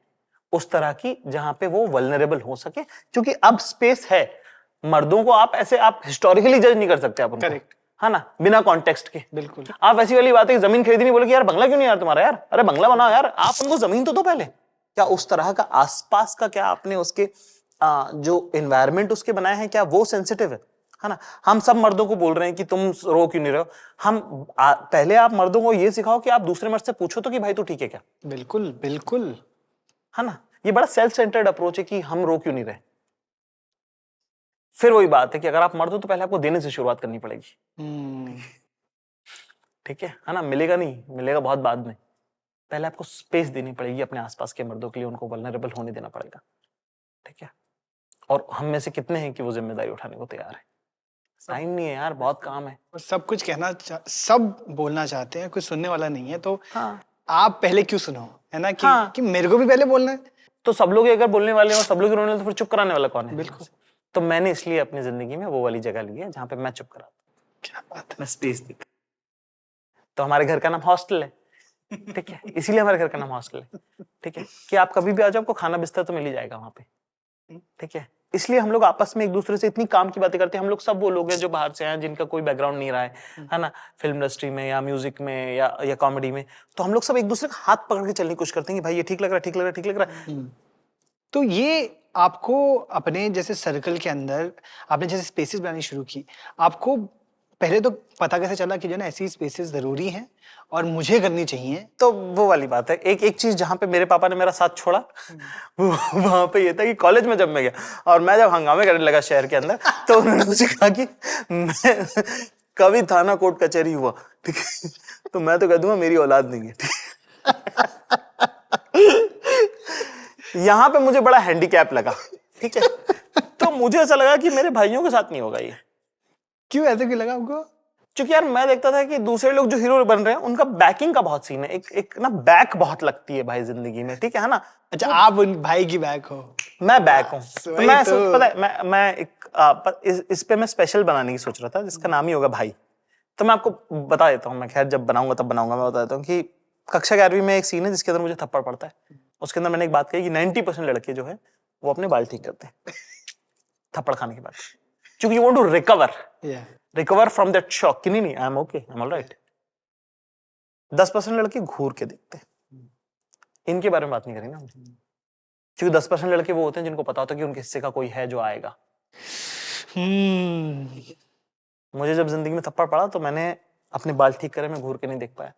Speaker 1: उस तरह की जहां पे वो वल्नरेबल हो सके, क्योंकि अब स्पेस है। मर्दों को आप ऐसे आप हिस्टोरिकली जज नहीं कर सकते आप उनको,
Speaker 2: करेक्ट,
Speaker 1: है ना? बिना कॉन्टेक्स्ट के।
Speaker 2: बिल्कुल।
Speaker 1: आप ऐसी वाली बात है कि जमीन खरीदी नहीं, बोले कि यार बंगला क्यों नहीं यार तुम्हारा, यार अरे बंगला बनाओ यार, आप उनको जमीन तो दो पहले। क्या उस तरह का आसपास का क्या आपने उसके जो एनवायरमेंट उसके बनाए हैं क्या वो सेंसिटिव है ना? हम सब मर्दों को बोल रहे हैं कि तुम रो क्यों नहीं रहे हो। हम पहले आप मर्दों को ये सिखाओ कि आप दूसरे मर्द से पूछो तो कि भाई तू ठीक है क्या।
Speaker 2: बिल्कुल बिल्कुल,
Speaker 1: है ना? ये बड़ा सेल्फ सेंटर्ड अप्रोच है कि हम रो क्यों नहीं रहे। फिर वही बात है कि अगर आप मर्द हो तो पहले आपको देने से शुरुआत करनी पड़ेगी। ठीक है ना? मिलेगा नहीं, मिलेगा बहुत बाद में। पहले आपको स्पेस देनी पड़ेगी अपने आसपास के मर्दों के लिए, उनको वल्नरेबल होने देना पड़ेगा। ठीक है? और हम में से कितने हैं कि वो जिम्मेदारी उठाने को तैयार है? टाइम नहीं है यार, बहुत काम है।
Speaker 2: और सब कुछ सब बोलना चाहते हैं, कोई सुनने वाला नहीं है, तो
Speaker 1: हाँ,
Speaker 2: आप पहले क्यों सुनो, है ना?
Speaker 1: हाँ,
Speaker 2: कि मेरे को भी पहले बोलना है।
Speaker 1: तो सब लोग अगर बोलने वाले और सब लोग रोने वाले तो फिर चुप कराने वाला कौन है?
Speaker 2: बिल्कुल।
Speaker 1: तो मैंने इसलिए अपनी जिंदगी में वो वाली जगह ली है जहां पे मैं चुप कराता हूं,
Speaker 2: क्या बात है।
Speaker 1: मैं स्पेस देता। तो हमारे घर का नाम हॉस्टल है, ठीक है? इसीलिए हमारे घर का नाम हॉस्टल है, ठीक है? कि आप कभी भी आ जाओ, आपको खाना बिस्तर तो मिल ही जाएगा वहां पे, ठीक है? इसलिए हम लोग आपस में एक दूसरे से इतनी काम की बातें करते हैं। हम लोग सब वो लोग हैं जो बाहर से आए हैं, जिनका कोई बैकग्राउंड नहीं रहा है ना? फिल्म इंडस्ट्री में या म्यूजिक में या कॉमेडी में, तो हम लोग सब एक दूसरे का हाथ पकड़ के चलने की कोशिश करते हैं कि भाई ये ठीक लग रहा है, ठीक लग रहा है, ठीक लग रहा है।
Speaker 2: तो ये आपको अपने जैसे सर्कल के अंदर आपने जैसे स्पेसेस बनानी शुरू की, आपको पहले तो पता कैसे चला कि जो ना ऐसी स्पेसेस जरूरी हैं और मुझे करनी चाहिए?
Speaker 1: तो वो वाली बात है, एक चीज जहां पे मेरे पापा ने मेरा साथ छोड़ा, वो वहां पे ये था कि कॉलेज में जब मैं गया और मैं जब हंगामे करने लगा शहर के अंदर, तो उन्होंने मुझे कहा कि मैं कभी थाना कोर्ट कचहरी हुआ, ठीक है, तो मैं तो कह दूंगा मेरी औलाद नहीं है, ठीक है? यहाँ पे मुझे बड़ा हैंडीकैप लगा, ठीक है? तो मुझे ऐसा लगा कि मेरे भाइयों के साथ नहीं होगा ये।
Speaker 2: क्यों, ऐसे क्यों लगा आपको?
Speaker 1: क्योंकि यार मैं देखता था कि दूसरे लोग जो हीरो बन रहे हैं उनका बैकिंग का बहुत सीन है, एक ना बैक बहुत लगती है भाई जिंदगी में, ठीक है ना?
Speaker 2: अच्छा, आप उन भाई की बैक हो,
Speaker 1: मैं बैक हूँ। तो मैं
Speaker 2: तो
Speaker 1: पता है मैं एक इस पे मैं स्पेशल बनाने की सोच रहा था जिसका नाम ही होगा भाई। तो मैं आपको बता देता हूँ, मैं खैर जब बनाऊंगा तब बनाऊंगा। मैं बता देता हूँ कि कक्षा 11वीं में एक सीन है जिसके अंदर मुझे थप्पड़ पड़ता है। उसके अंदर मैंने एक बात कही कि 90% लड़के जो है वो अपने बाल ठीक करते हैं थप्पड़ खाने के बाद, क्योंकि you want to recover from that shock कि नहीं I am okay, I am alright. 10% लड़के घूर के देखते हैं। इनके बारे में बात नहीं करेंगे ना, क्योंकि 10% लड़के वो होते हैं जिनको पता होता है कि उनके हिस्से का कोई है जो आएगा। मुझे जब जिंदगी में थप्पड़ पड़ा तो मैंने अपने बाल ठीक करे, मैं घूर के नहीं देख पाया।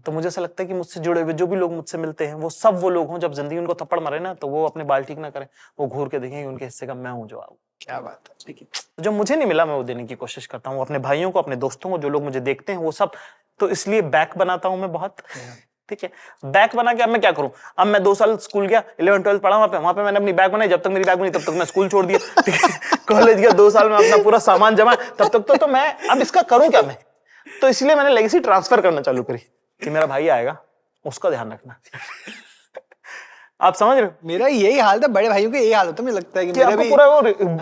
Speaker 1: तो मुझे ऐसा लगता है कि मुझसे जुड़े हुए जो भी लोग मुझसे मिलते हैं वो सब वो लोग हों जब जिंदगी उनको थप्पड़ मारे ना तो वो अपने बाल ठीक ना करें, वो घूर के देखें कि उनके हिस्से का मैं हूं जो आऊं।
Speaker 2: क्या बात है।
Speaker 1: ठीक है, जो मुझे नहीं मिला मैं वो देने की कोशिश करता हूँ अपने भाइयों को, अपने दोस्तों को, जो लोग मुझे देखते हैं वो सब। तो इसलिए बैक बनाता हूं मैं बहुत, ठीक है? बैक बना के अब मैं क्या करूं? अब मैं 2 साल स्कूल गया, 11-12 पढ़ा वहां पे मैंने अपनी बैग बनाई। जब तक मेरी बैग बनी तब तक मैं स्कूल छोड़ दिया, ठीक है? कॉलेज गया 2 साल में अपना पूरा सामान जमा, तब तक तो मैं अब इसका करूं क्या मैं? तो इसलिए मैंने लेगेसी ट्रांसफर करना चालू करी कि मेरा भाई आएगा उसका ध्यान रखना। आप समझ रहे हो
Speaker 2: मेरा यही हाल था, बड़े भाइयों का यही हाल होता है, मुझे लगता है कि
Speaker 1: कि
Speaker 2: मेरा
Speaker 1: आपको
Speaker 2: भी
Speaker 1: पूरा वो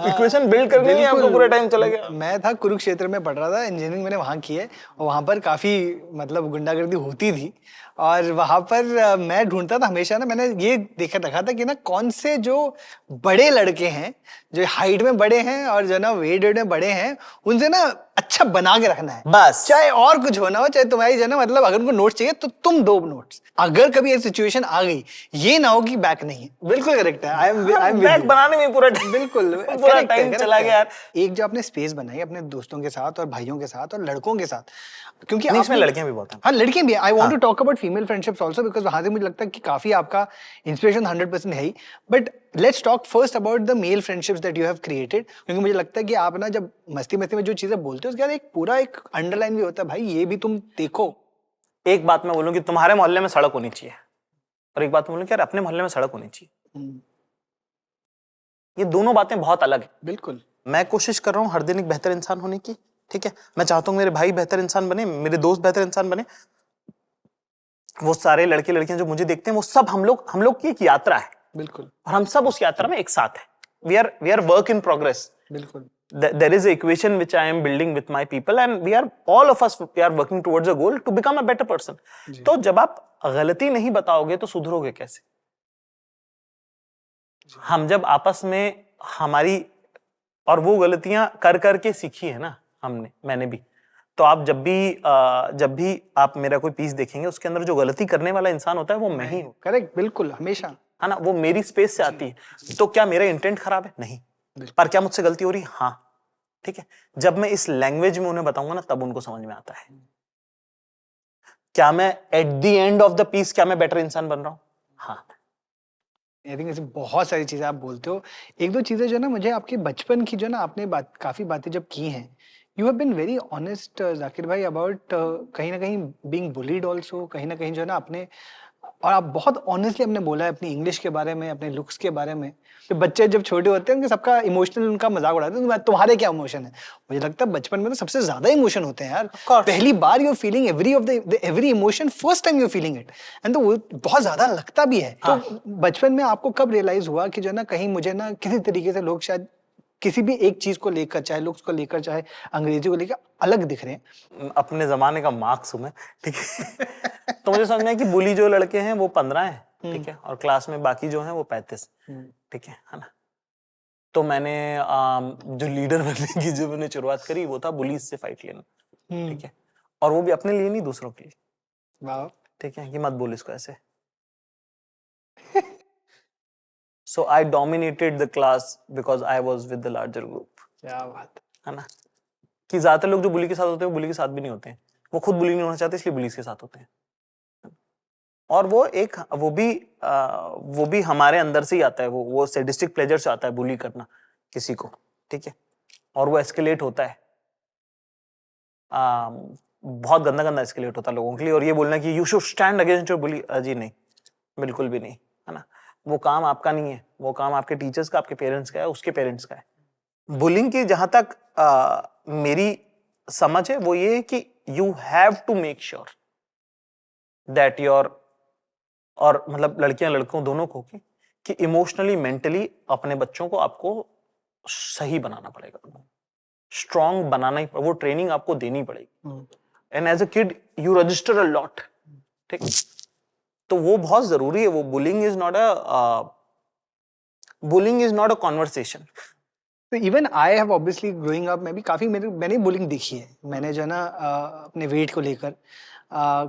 Speaker 1: इक्वेशन बिल्ड करने में आपको
Speaker 2: बिल्कुल।
Speaker 1: पूरा टाइम चला गया।
Speaker 2: मैं था कुरुक्षेत्र में पढ़ रहा था, इंजीनियरिंग मैंने वहाँ की है, और वहाँ पर काफी मतलब गुंडागर्दी होती थी, और वहाँ पर मैं ढूंढता था हमेशा ना, मैंने ये देखा रखा था कि ना कौन से जो बड़े लड़के हैं, जो हाइट में बड़े हैं और जो ना वेट में बड़े हैं, उनसे ना अच्छा बना के रखना है
Speaker 1: बस।
Speaker 2: चाहे और कुछ होना हो, चाहे तुम्हारी जो ना मतलब अगर उनको नोट्स चाहिए तो तुम दो नोट्स, अगर कभी ये सिचुएशन आ गई, ये ना हो कि बैक नहीं है। बिल्कुल करेक्ट है, आई एम
Speaker 1: बैग बनाने में पूरा
Speaker 2: बिल्कुल
Speaker 1: पूरा
Speaker 2: correct है,
Speaker 1: टाइम
Speaker 2: correct
Speaker 1: चला
Speaker 2: है।
Speaker 1: गया यार।
Speaker 2: एक जो आपने स्पेस बनाई अपने दोस्तों के साथ और भाइयों के साथ और लड़कों के साथ, क्योंकि
Speaker 1: नहीं, इसमें
Speaker 2: आपने
Speaker 1: लड़कियां भी बहुत हैं।
Speaker 2: हाँ लड़कियां भी, I want to talk about female friendships also, because वहां से मुझे लगता है कि काफी आपका इंस्पिरेशन 100% है ही, but let's talk first about the male friendships that you have created, क्योंकि मुझे लगता है कि आप ना जब मस्ती मस्ती में जो चीजें बोलते हो उसके बाद एक पूरा एक अंडरलाइन भी होता है, भाई ये भी तुम देखो।
Speaker 1: एक बात मैं बोलूं कि तुम्हारे मोहल्ले में सड़क होनी चाहिए, और एक बात मैं बोलूं कि यार अपने मोहल्ले में सड़क होनी चाहिए। ये दोनों बातें बहुत अलग है।
Speaker 2: बिल्कुल।
Speaker 1: मैं कोशिश कर रहा हूं हर दिन एक बेहतर इंसान होने की, ठीक है। मैं चाहता हूं मेरे भाई बेहतर इंसान बने, मेरे दोस्त बेहतर इंसान बने, वो सारे लड़के लड़कियां जो मुझे देखते हैं वो सब हम लोग की एक यात्रा है।
Speaker 2: बिल्कुल।
Speaker 1: और हम सब उस यात्रा में एक साथ हैं। We are work in progress.
Speaker 2: बिल्कुल।
Speaker 1: There is an equation which I am building with my people, and we are all of us we are working towards a goal to become a better person. तो जब आप गलती नहीं बताओगे तो सुधरोगे कैसे? हम जब आपस में हमारी और वो गलतियां कर करके सीखी है ना मैंने भी, तो आप जब भी आप मेरा कोई पीस देखेंगे उसके अंदर जो गलती करने वाला इंसान होता है वो मैं ही हूं।
Speaker 2: करेक्ट, बिल्कुल, हमेशा,
Speaker 1: है ना, वो मेरी स्पेस से आती है। तो क्या मेरा इंटेंट खराब है? नहीं। पर क्या मुझसे गलती हो रही? हाँ, ठीक है। जब मैं इस लैंग्वेज में उन्हें बताऊंगा ना तब उनको समझ में आता है। क्या मैं at the end of the piece क्या मैं बेटर इंसान बन रहा हूं? हाँ।
Speaker 2: आई थिंक ऐसी बहुत सारी चीजें आप बोलते हो। एक दो चीजें जो ना मुझे आपके बचपन की जो ना आपने काफी बातें जब की हैं, you have been very honest Zakir भाई अबाउट कहीं ना कहीं बीइंग बुलीड ऑल्सो, कहीं ना कहीं जो है ना आपने, और आप बहुत ऑनेस्टली आपने बोला है अपनी इंग्लिश के बारे में, अपने लुक्स के बारे में। तो बच्चे जब छोटे होते हैं उनके सबका इमोशनल उनका मजाक उड़ाते हैं, तुम्हारे क्या इमोशन है? मुझे लगता है बचपन में तो सबसे ज्यादा इमोशन होते हैं यार। पहली बार you feeling every emotion, first time you feeling it, and तो वो बहुत ज्यादा लगता भी है। तो बचपन में आपको कब रियलाइज हुआ कि जो ना कहीं मुझे ना किसी तरीके से लोग शायद किसी भी एक चीज को लेकर, चाहे लुक्स को लेकर, चाहे अंग्रेजी को लेकर अलग दिख रहे हैं?
Speaker 1: अपने जमाने का मार्क्स हूं मैं, ठीक है। तो मुझे समझ में आया कि बुली जो लड़के हैं वो 15 हैं, ठीक है, और क्लास में बाकी जो हैं वो 35, ठीक है ना। तो मैंने जो लीडर बनने की जो मैंने शुरुआत करी वो था बुलीज से फाइट लेना, ठीक है, और वो भी अपने लिए नहीं दूसरों के लिए।
Speaker 2: वाह।
Speaker 1: ठीक है, कि मत बोल इसको ऐसे। So I dominated the class because I was with the larger group.
Speaker 2: क्या बात
Speaker 1: है ना, कि ज्यादातर लोग जो बुली के साथ होते हैं वो बुली के साथ भी नहीं होते हैं, वो खुद बुली नहीं होना चाहते इसलिए बुलीज के साथ होते हैं। और वो भी हमारे अंदर से ही आता है, वो सैडिस्टिक प्लेजर से आता है बुली करना किसी को, ठीक है, और वो एस्केलेट होता है, बहुत गंदा गंदा एस्केलेट होता है लोगों के लिए। और ये बोलना कि you should stand against your bully, जी नहीं, बिल्कुल भी नहीं, है ना। वो काम आपका नहीं है, वो काम आपके टीचर्स का, आपके पेरेंट्स का है, उसके पेरेंट्स का है। बुलिंग की जहां तक मेरी समझ है वो ये है कि you have to make sure that your, और मतलब लड़कियां लड़कों दोनों को, कि इमोशनली मेंटली अपने बच्चों को आपको सही बनाना पड़ेगा, स्ट्रांग बनाना ही, वो ट्रेनिंग आपको देनी पड़ेगी। And as a kid you register a lot, ठीक, तो वो बहुत जरूरी है। वो bullying is not a conversation.
Speaker 2: तो even I have obviously growing up, मैं भी काफी मैंने बुलिंग देखी है। मैंने जो है ना अपने वेट को लेकर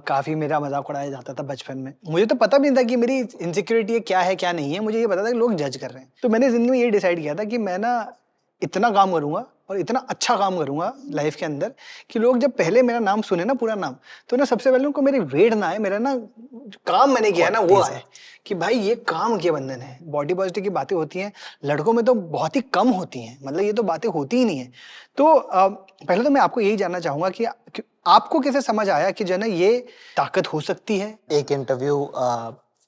Speaker 2: काफी मेरा मजाक उड़ाया जाता था बचपन में। मुझे तो पता भी नहीं था कि मेरी इनसिक्योरिटी क्या है क्या नहीं है, मुझे ये पता था कि लोग जज कर रहे हैं। तो मैंने जिंदगी में ये डिसाइड किया था कि मैं ना इतना काम करूंगा और इतना अच्छा काम करूंगा लाइफ के अंदर कि लोग जब पहले मेरा नाम सुने ना, पूरा नाम, तो ना सबसे पहले उनको मेरी वेट ना आए, मेरा ना जो काम मैंने किया है ना वो आए कि भाई ये काम के बंधन है। बॉडी पॉजिटिव की बातें होती हैं लड़कों में तो बहुत ही कम होती हैं, मतलब ये तो बातें होती ही नहीं है। तो पहले तो मैं आपको यही जानना चाहूंगा कि आपको कैसे समझ आया कि जो ना ये ताकत हो सकती है?
Speaker 1: एक इंटरव्यू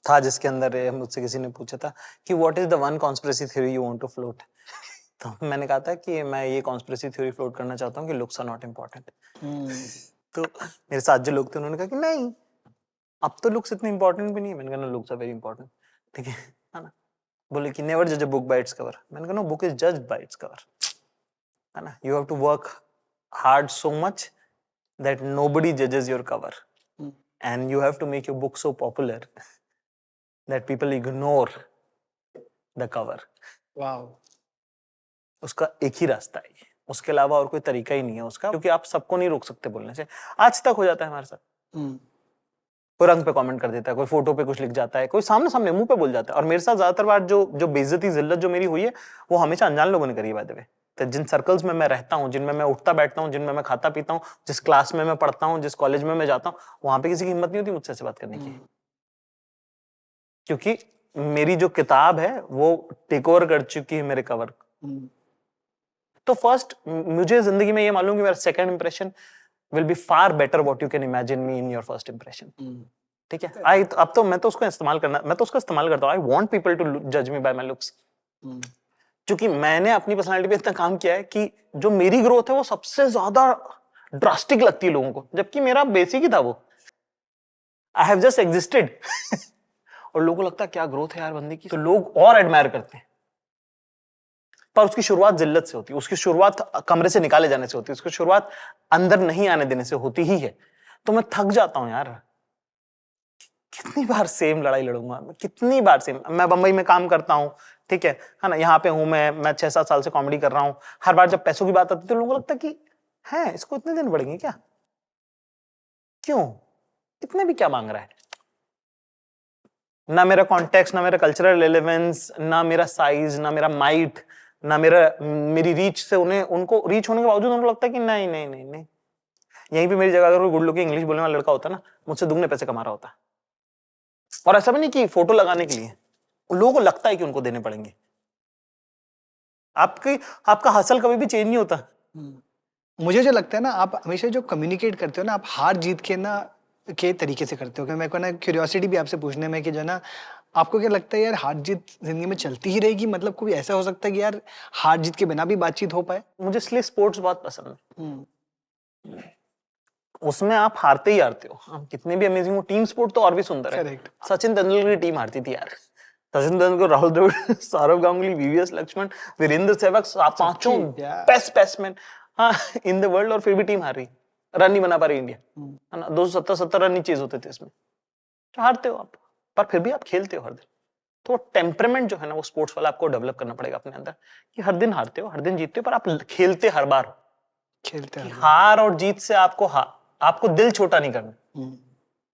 Speaker 1: था जिसके अंदर मुझसे किसी ने पूछा था कि what is the one conspiracy theory you want to float. तो मैंने कहा था कि मैं ये कॉन्स्पिरेसी थ्योरी फ्लोट करना चाहता हूँ कि लुक्स आर नॉट इम्पोर्टेंट। तो मेरे साथ जो लोग थे उन्होंने कहा कि नहीं, अब तो लुक्स इतने इंपॉर्टेंट भी नहीं है। मैंने कहा लुक्स आर वेरी इंपॉर्टेंट। ठीक है ना, बोले कि नेवर जज a book by its cover. मैंने कहा no, book is judged by its cover, है ना। You have to work hard so much that nobody जजेस your cover, and you have to make your book so popular that people ignore the cover.
Speaker 2: Wow.
Speaker 1: उसका एक ही रास्ता है, उसके अलावा और कोई तरीका ही नहीं है उसका, क्योंकि आप सबको नहीं रोक सकते बोलने से। आज तक हो जाता है हमारे साथ, कोई रंग पे कमेंट कर देता है, कोई फोटो पे कुछ लिख जाता है, कोई सामने सामने मुंह पे बोल जाता है। और मेरे साथ ज्यादातर बार जो बेइज्जती जिल्लत जो मेरी हुई है वो हमेशा अनजान लोगों ने करी है बाय द वे। तो जिन सर्कल्स में मैं रहता हूँ, जिनमें मैं उठता बैठता हूँ, जिनमें मैं खाता पीता हूँ, जिस क्लास में मैं पढ़ता हूँ, जिस कॉलेज में मैं जाता हूँ, वहां पे किसी की हिम्मत नहीं होती मुझसे ऐसे बात करने की, क्योंकि मेरी जो किताब है वो टेक ओवर कर चुकी है मेरे कवर। तो फर्स्ट, मुझे जिंदगी में ये मालूम कि मेरा second impression will be far better what you can imagine me in your first impression. ठीक है, अब तो मैं तो उसको इस्तेमाल करता हूँ। आई वांट पीपल टू जज मी बाय माय लुक्स, क्योंकि मैंने अपनी पर्सनालिटी पे इतना काम किया है कि जो मेरी ग्रोथ है वो सबसे ज्यादा ड्रास्टिक लगती है लोगों को, जबकि मेरा बेसिक ही था वो, आई हैव जस्ट एग्जिस्टेड। और लोगों को लगता है क्या ग्रोथ है यार बंदे की, तो लोग और एडमायर करते हैं। पर उसकी शुरुआत जिल्लत से होती है, उसकी शुरुआत कमरे से निकाले जाने से होती है, उसकी शुरुआत अंदर नहीं आने देने से होती ही है। तो मैं थक जाता हूं यार, कितनी बार सेम लड़ाई लड़ूंगा मैं, कितनी बार सेम। मैं बंबई में काम करता हूं, ठीक है ना, यहाँ पे हूं मैं 6-7 साल से कॉमेडी कर रहा हूं। हर बार जब पैसों की बात आती है तो लोगों को लगता है कि है इसको इतने दिन बढ़ेंगे क्या, क्यों, इतने भी क्या मांग रहा है। ना मेरा कॉन्टेक्स्ट, ना मेरा कल्चरल रेलेवेंस, ना मेरा साइज, ना मेरा माइट, ना मेरी रीच से उनको रीच होने के बावजूद उनको लगता है कि नहीं नहीं नहीं नहीं। यहीं पे मेरी जगह अगर कोई गुड लुकिंग इंग्लिश बोलने वाला लड़का होता ना, मुझसे दुगने पैसे कमा रहा होता। और ऐसा भी नहीं कि फोटो लगाने के लिए, लोगों को लगता है कि उनको देने पड़ेंगे। आपका हासिल कभी भी चेंज नहीं होता।
Speaker 2: मुझे जो लगता है ना, आप हमेशा जो कम्युनिकेट करते हो ना, आप हार जीत के तरीके से करते हो। मेरे को ना क्यूरियोसिटी भी आपसे पूछने में कि जो ना, आपको क्या लगता है यार, हार जीत जिंदगी में चलती ही रहेगी? मतलब कोई ऐसा हो सकता है कि यार हार जीत के बिना भी बातचीत हो पाए?
Speaker 1: मुझे इसलिए स्पोर्ट्स बहुत पसंद है। उसमें आप हारते ही हारते हो, आप कितने भी अमेजिंग हो। टीम स्पोर्ट तो और भी सुंदर है।
Speaker 2: Correct.
Speaker 1: सचिन तेंदुलकर की टीम हारती थी यार, सचिन तेंदुलकर, राहुल द्रविड़, सौरव गांगुली, वीवीएस लक्ष्मण, वीरेंद्र सहवाग, पांचों बेस्ट बैट्समैन हाँ इन द वर्ल्ड, और फिर भी टीम हार रही, रन नहीं बना पा रही इंडिया, है ना। 270 रन ही चेज होते थे इसमें, तो हारते हो आप, पर फिर भी आप खेलते हो हर दिन। तो टेम्परामेंट जो है ना वो स्पोर्ट्स वाला आपको डेवलप करना पड़ेगा अपने अंदर, कि हर दिन हारते हो, हर दिन जीतते हो, पर आप खेलते हर बार हो।
Speaker 2: खेलते हैं।
Speaker 1: हार और जीत से आपको दिल छोटा नहीं करना।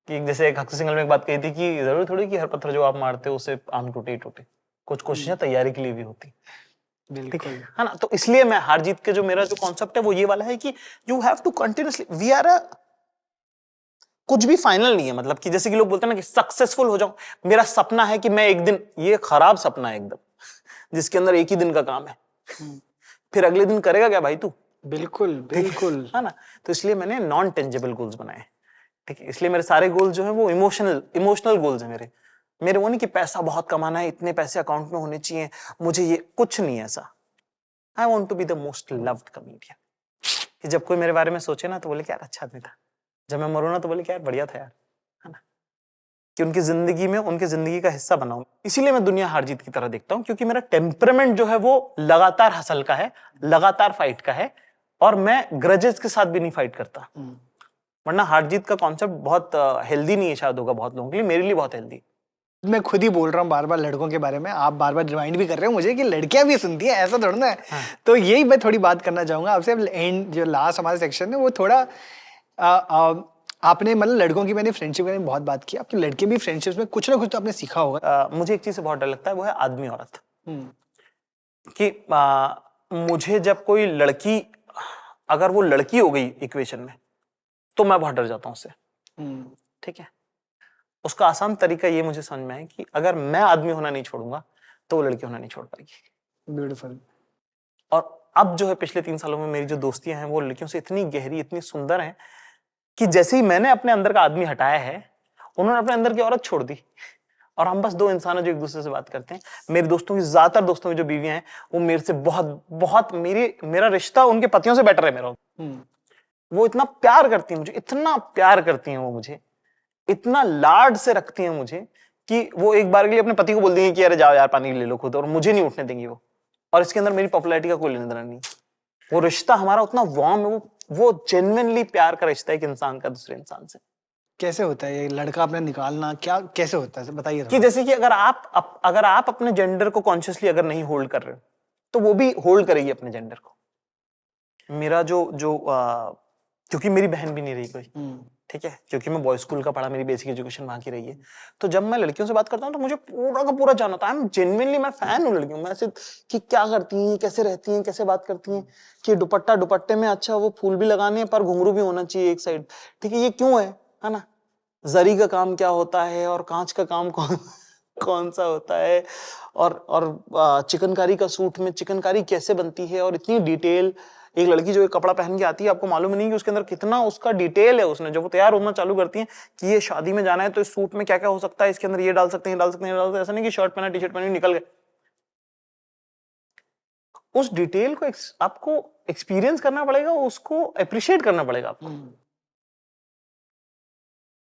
Speaker 1: कि जैसे एक हक्स सिंगल में एक बात कही थी कि जरूरी थोड़ी कि हर पत्थर जो आप मारते हो उसे आम टूटे ही टूटे, कुछ कोशिशें तैयारी के लिए भी होती,
Speaker 2: बिल्कुल,
Speaker 1: है ना। तो इसलिए मैं हार जीत के जो मेरा जो कॉन्सेप्ट है वो ये वाला है कि you have to continuously, we are a, कुछ भी फाइनल नहीं है। मतलब कि जैसे कि लोग बोलते हैं ना कि सक्सेसफुल हो जाऊं, मेरा सपना है कि मैं एक दिन, ये खराब सपना है एकदम, जिसके अंदर एक ही दिन का काम है, फिर अगले दिन करेगा क्या भाई तू।
Speaker 2: बिल्कुल बिल्कुल,
Speaker 1: है ना। तो इसलिए मैंने नॉन टेंजिबल गोल्स बनाए, ठीक है। इसलिए मेरे सारे गोल्स जो है वो इमोशनल गोल्स है मेरे वो नहीं कि पैसा बहुत कमाना है, इतने पैसे अकाउंट में होने चाहिए, मुझे ये कुछ नहीं है ऐसा। I want to be the most loved comedian, कि जब कोई मेरे बारे में सोचे ना तो बोले कि यार अच्छा आदमी था, जब मैं मरूं ना तो बोले कि यार बढ़िया था यार, है ना। कि उनकी जिंदगी में उनकी जिंदगी का हिस्सा बनाऊं। इसीलिए मैं दुनिया हार जीत की तरह देखता हूं, क्योंकि मेरा टेम्परामेंट जो है वो लगातार हसल का है, लगातार फाइट का है, और मैं ग्रजेस के साथ भी नहीं फाइट करता। वरना हार जीत का कॉन्सेप्ट बहुत हेल्दी नहीं है शायद, होगा बहुत लोगों के लिए, मेरे लिए बहुत हेल्दी।
Speaker 2: मैं खुद ही बोल रहा हूँ बार बार लड़कों के बारे में, आप बार बार रिमाइंड भी कर रहे हो मुझे कि लड़कियां भी सुनती हैं, ऐसा थोड़ा ना है।
Speaker 1: हाँ।
Speaker 2: तो यही मैं थोड़ी बात करना चाहूंगा आपसे। अब एंड जो लास्ट हमारा सेक्शन है वो थोड़ा आपने मतलब लड़कों की, मैंने फ्रेंडशिप के बारे में बहुत बात की, आपकी लड़के भी फ्रेंडशिप्स में कुछ ना कुछ तो आपने सीखा होगा।
Speaker 1: मुझे एक चीज से बहुत डर लगता है, वो है आदमी औरत। कि मुझे जब कोई लड़की, अगर वो लड़की हो गई इक्वेशन में, तो मैं बहुत डर जाता हूं उससे, ठीक है। उसका आसान तरीका ये मुझे समझ में है कि अगर मैं आदमी होना नहीं छोड़ूंगा तो वो लड़की होना नहीं छोड़ पाएगी।
Speaker 2: ब्यूटीफुल।
Speaker 1: और अब जो है पिछले 3 सालों में मेरी जो दोस्तियां हैं वो लड़कियों से इतनी गहरी, इतनी सुंदर हैं कि जैसे ही मैंने अपने अंदर का आदमी हटाया है, उन्होंने अपने अंदर की औरत छोड़ दी, और हम बस 2 इंसान हैं जो एक दूसरे से बात करते हैं। मेरे दोस्तों की, ज्यादातर दोस्तों की जो बीवियां हैं वो मेरे से बहुत मेरा रिश्ता उनके पतियों से बेटर है मेरा। वो इतना प्यार करती हैं मुझे, इतना प्यार करती हैं वो मुझे, इतना लाड से रखती हैं मुझे कि वो एक बार के लिए अपने पति को बोल देंगे कि अरे जाओ यार पानी ले लो खुद, और मुझे नहीं उठने देंगी वो, और इसके अंदर मेरी पॉपुलैरिटी का कोई लेना देना नहीं। वो रिश्ता हमारा उतना वार्म है, वो जेन्युइनली प्यार का रिश्ता है एक इंसान का दूसरे इंसान से।
Speaker 2: कैसे होता है ये लड़का अपने निकालना, क्या कैसे होता है बताइए
Speaker 1: कि जैसे कि अगर आप अपने जेंडर को कॉन्शियसली अगर नहीं होल्ड कर रहे हो तो वो भी होल्ड करेगी अपने जेंडर को। मेरा क्योंकि मेरी बहन भी नहीं रही कोई, ठीक है, क्योंकि मैं बॉयज स्कूल का पढ़ा, मेरी बेसिक एजुकेशन वहां की रही है, तो जब मैं लड़कियों से बात करता हूँ तो मुझे पूरा का पूरा जान होता है। आई एम जेन्युइनली, मैं फैन हूँ लड़कियों में, ऐसे कि क्या करती हैं, कैसे रहती हैं, कैसे बात करती हैं, कि दुपट्टे में अच्छा वो फूल भी लगाने हैं पर घुंघरू भी होना चाहिए एक साइड, ठीक है, ये क्यों है ना, जरी का काम क्या होता है और कांच का काम कौन सा होता है, और चिकनकारी का सूट में चिकनकारी कैसे बनती है, और इतनी डिटेल। एक लड़की जो एक कपड़ा पहन के आती है, आपको मालूम नहीं कि उसके अंदर कितना उसका डिटेल है। उसने जब वो तैयार होना चालू करती है कि ये शादी में जाना है तो इस सूट में क्या क्या हो सकता है, इसके अंदर ये डाल सकते हैं, डाल सकते हैं, ऐसा नहीं कि शर्ट पहना टी शर्ट पहनी निकल गए। उस डिटेल को आपको एक्सपीरियंस करना पड़ेगा, उसको अप्रिशिएट करना पड़ेगा आपको।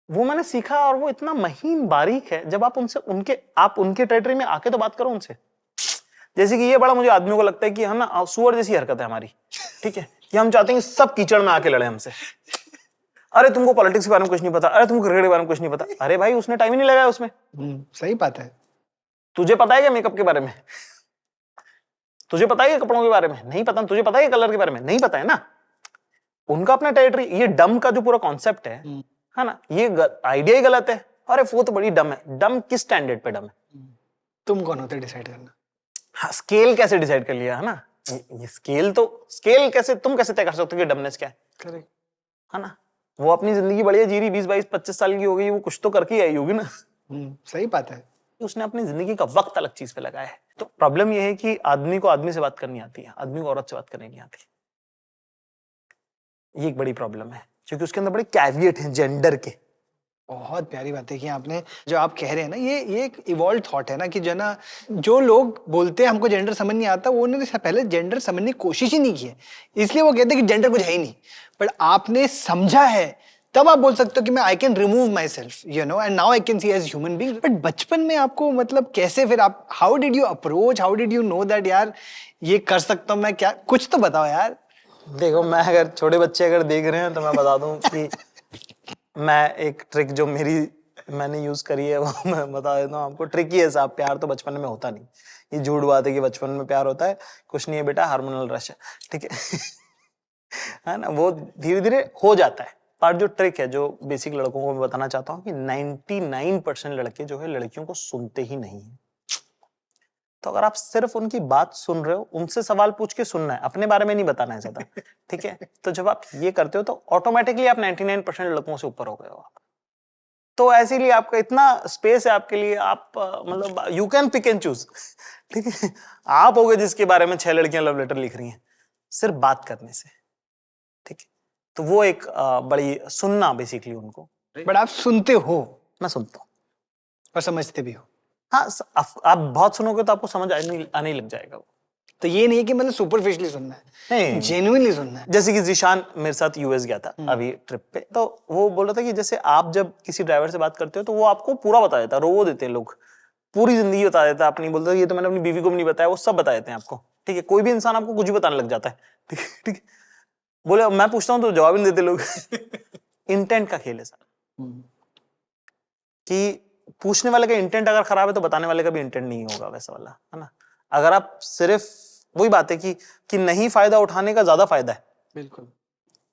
Speaker 1: वो मैंने सीखा, और वो इतना महीन बारीक है। जब आप उनके टेरिटरी में आके तो बात करो उनसे। जैसे कि ये बड़ा मुझे आदमियों को लगता है कि हम ना सुअर जैसी हरकत है हमारी, ठीक है, कि हम चाहते हैं कि सब कीचड़ में आके लड़े हमसे। अरे तुमको पॉलिटिक्स के बारे में कुछ नहीं पता, अरे तुमको क्रिकेट के बारे में कुछ नहीं पता। अरे भाई उसने टाइम ही नहीं लगाया उसमें।
Speaker 2: सही बात है।
Speaker 1: तुझे पता है क्या मेकअप के बारे में? तुझे पता है कपड़ों के बारे में? नहीं पता। तुझे पता है कलर के बारे में? नहीं पता है ना। उनका अपना टेरिटरी। ये डम का जो पूरा कॉन्सेप्ट है ना, ये आइडिया ही गलत है। अरे वो तो बड़ी डम है। डम किस स्टैंडर्ड पे डम है?
Speaker 2: तुम कौन होते डिसाइड करना?
Speaker 1: हाँ, स्केल कैसे डिसाइड कर लिया है ना, ये स्केल कैसे, तुम कैसे तय कर सकते हो कि डमनेस क्या है?
Speaker 2: करेक्ट
Speaker 1: है ना। वो अपनी जिंदगी बढ़िया जी रही, 20 22 25 साल की हो गई, वो कुछ तो करके ही आई होगी ना।
Speaker 2: सही बात है।
Speaker 1: उसने अपनी जिंदगी का वक्त अलग चीज पे लगाया है। तो प्रॉब्लम ये है कि आदमी को आदमी से बात करनी आती है, आदमी को औरत से बात करनी नहीं आती। ये एक बड़ी प्रॉब्लम है, क्योंकि उसके अंदर बड़े कैविएट हैं जेंडर के।
Speaker 2: बहुत प्यारी बात है कि आपने जो आप कह रहे हैं ना, ये एक इवॉल्व थॉट है ना, कि जो ना, जो लोग बोलते हैं हमको जेंडर समझ नहीं आता, वो उन्होंने पहले जेंडर समझने की कोशिश ही नहीं की है, इसलिए वो कहते हैं कि जेंडर कुछ है ही नहीं। बट आपने समझा है, तब आप बोल सकते हो कि मैं I can remove myself, you know, and now I can see as human being. But बचपन में आपको मतलब कैसे फिर आप, how did you approach, how did you know that यार ये कर सकता हूँ मैं, क्या कुछ तो बताओ यार।
Speaker 1: देखो, मैं अगर छोटे बच्चे अगर देख रहे हैं तो मैं बता दूं कि मैं एक ट्रिक जो मैंने यूज करी है वो मैं बता देता हूँ आपको। ट्रिक ही है साहब, प्यार तो बचपन में होता नहीं। ये झूठ बात है कि बचपन में प्यार होता है, कुछ नहीं है बेटा, हार्मोनल रश है, ठीक है। है ना, वो धीरे धीरे हो जाता है। पर जो ट्रिक है, जो बेसिक लड़कों को मैं बताना चाहता हूँ कि 99% लड़के जो है लड़कियों को सुनते ही नहीं है। तो अगर आप सिर्फ उनकी बात सुन रहे हो, उनसे सवाल पूछ के सुनना है, अपने बारे में नहीं बताना है ज्यादा, ठीक है। तो जब आप ये करते हो तो ऑटोमेटिकली आप 99% लड़कों से ऊपर हो गए हो आप। तो ऐसे लिए आपका इतना स्पेस है आपके लिए, आप मतलब you can pick and choose, ठीक है। आप होगे जिसके बारे में 6 लड़कियां लव लेटर लिख रही हैं सिर्फ बात करने से, ठीक है। तो वो एक बड़ी सुनना बेसिकली उनको।
Speaker 2: बट आप सुनते हो?
Speaker 1: मैं सुनता हूँ
Speaker 2: और समझते भी हो?
Speaker 1: हाँ, आप बहुत सुनोगे तो आपको समझ आने लग जाएगा वो।
Speaker 2: तो ये नहीं है कि मतलब सुपरफिशियली सुनना है,
Speaker 1: नहीं,
Speaker 2: जेन्युइनली सुनना है।
Speaker 1: जैसे कि जीशान मेरे साथ यूएस गया था अभी ट्रिप पे, तो वो बोल रहा था कि जैसे आप जब किसी ड्राइवर से बात करते हो तो वो आपको पूरा बता देता है, रो देते हैं लोग, पूरी जिंदगी बता देता है अपनी। बोलता है ये तो मैंने अपनी बीवी को भी नहीं बताया, वो सब बता देते हैं आपको, ठीक है। कोई भी इंसान आपको कुछ भी बताने लग जाता है, ठीक है, ठीक है। बोले मैं पूछता हूँ तो जवाब ही नहीं देते लोग। इंटेंट का खेल है सर, कि पूछने वाले का इंटेंट अगर खराब है तो बताने वाले का भी इंटेंट नहीं होगा वैसा वाला, है ना। अगर आप सिर्फ, वही बात है कि नहीं फायदा उठाने का ज्यादा फायदा है।
Speaker 2: बिल्कुल।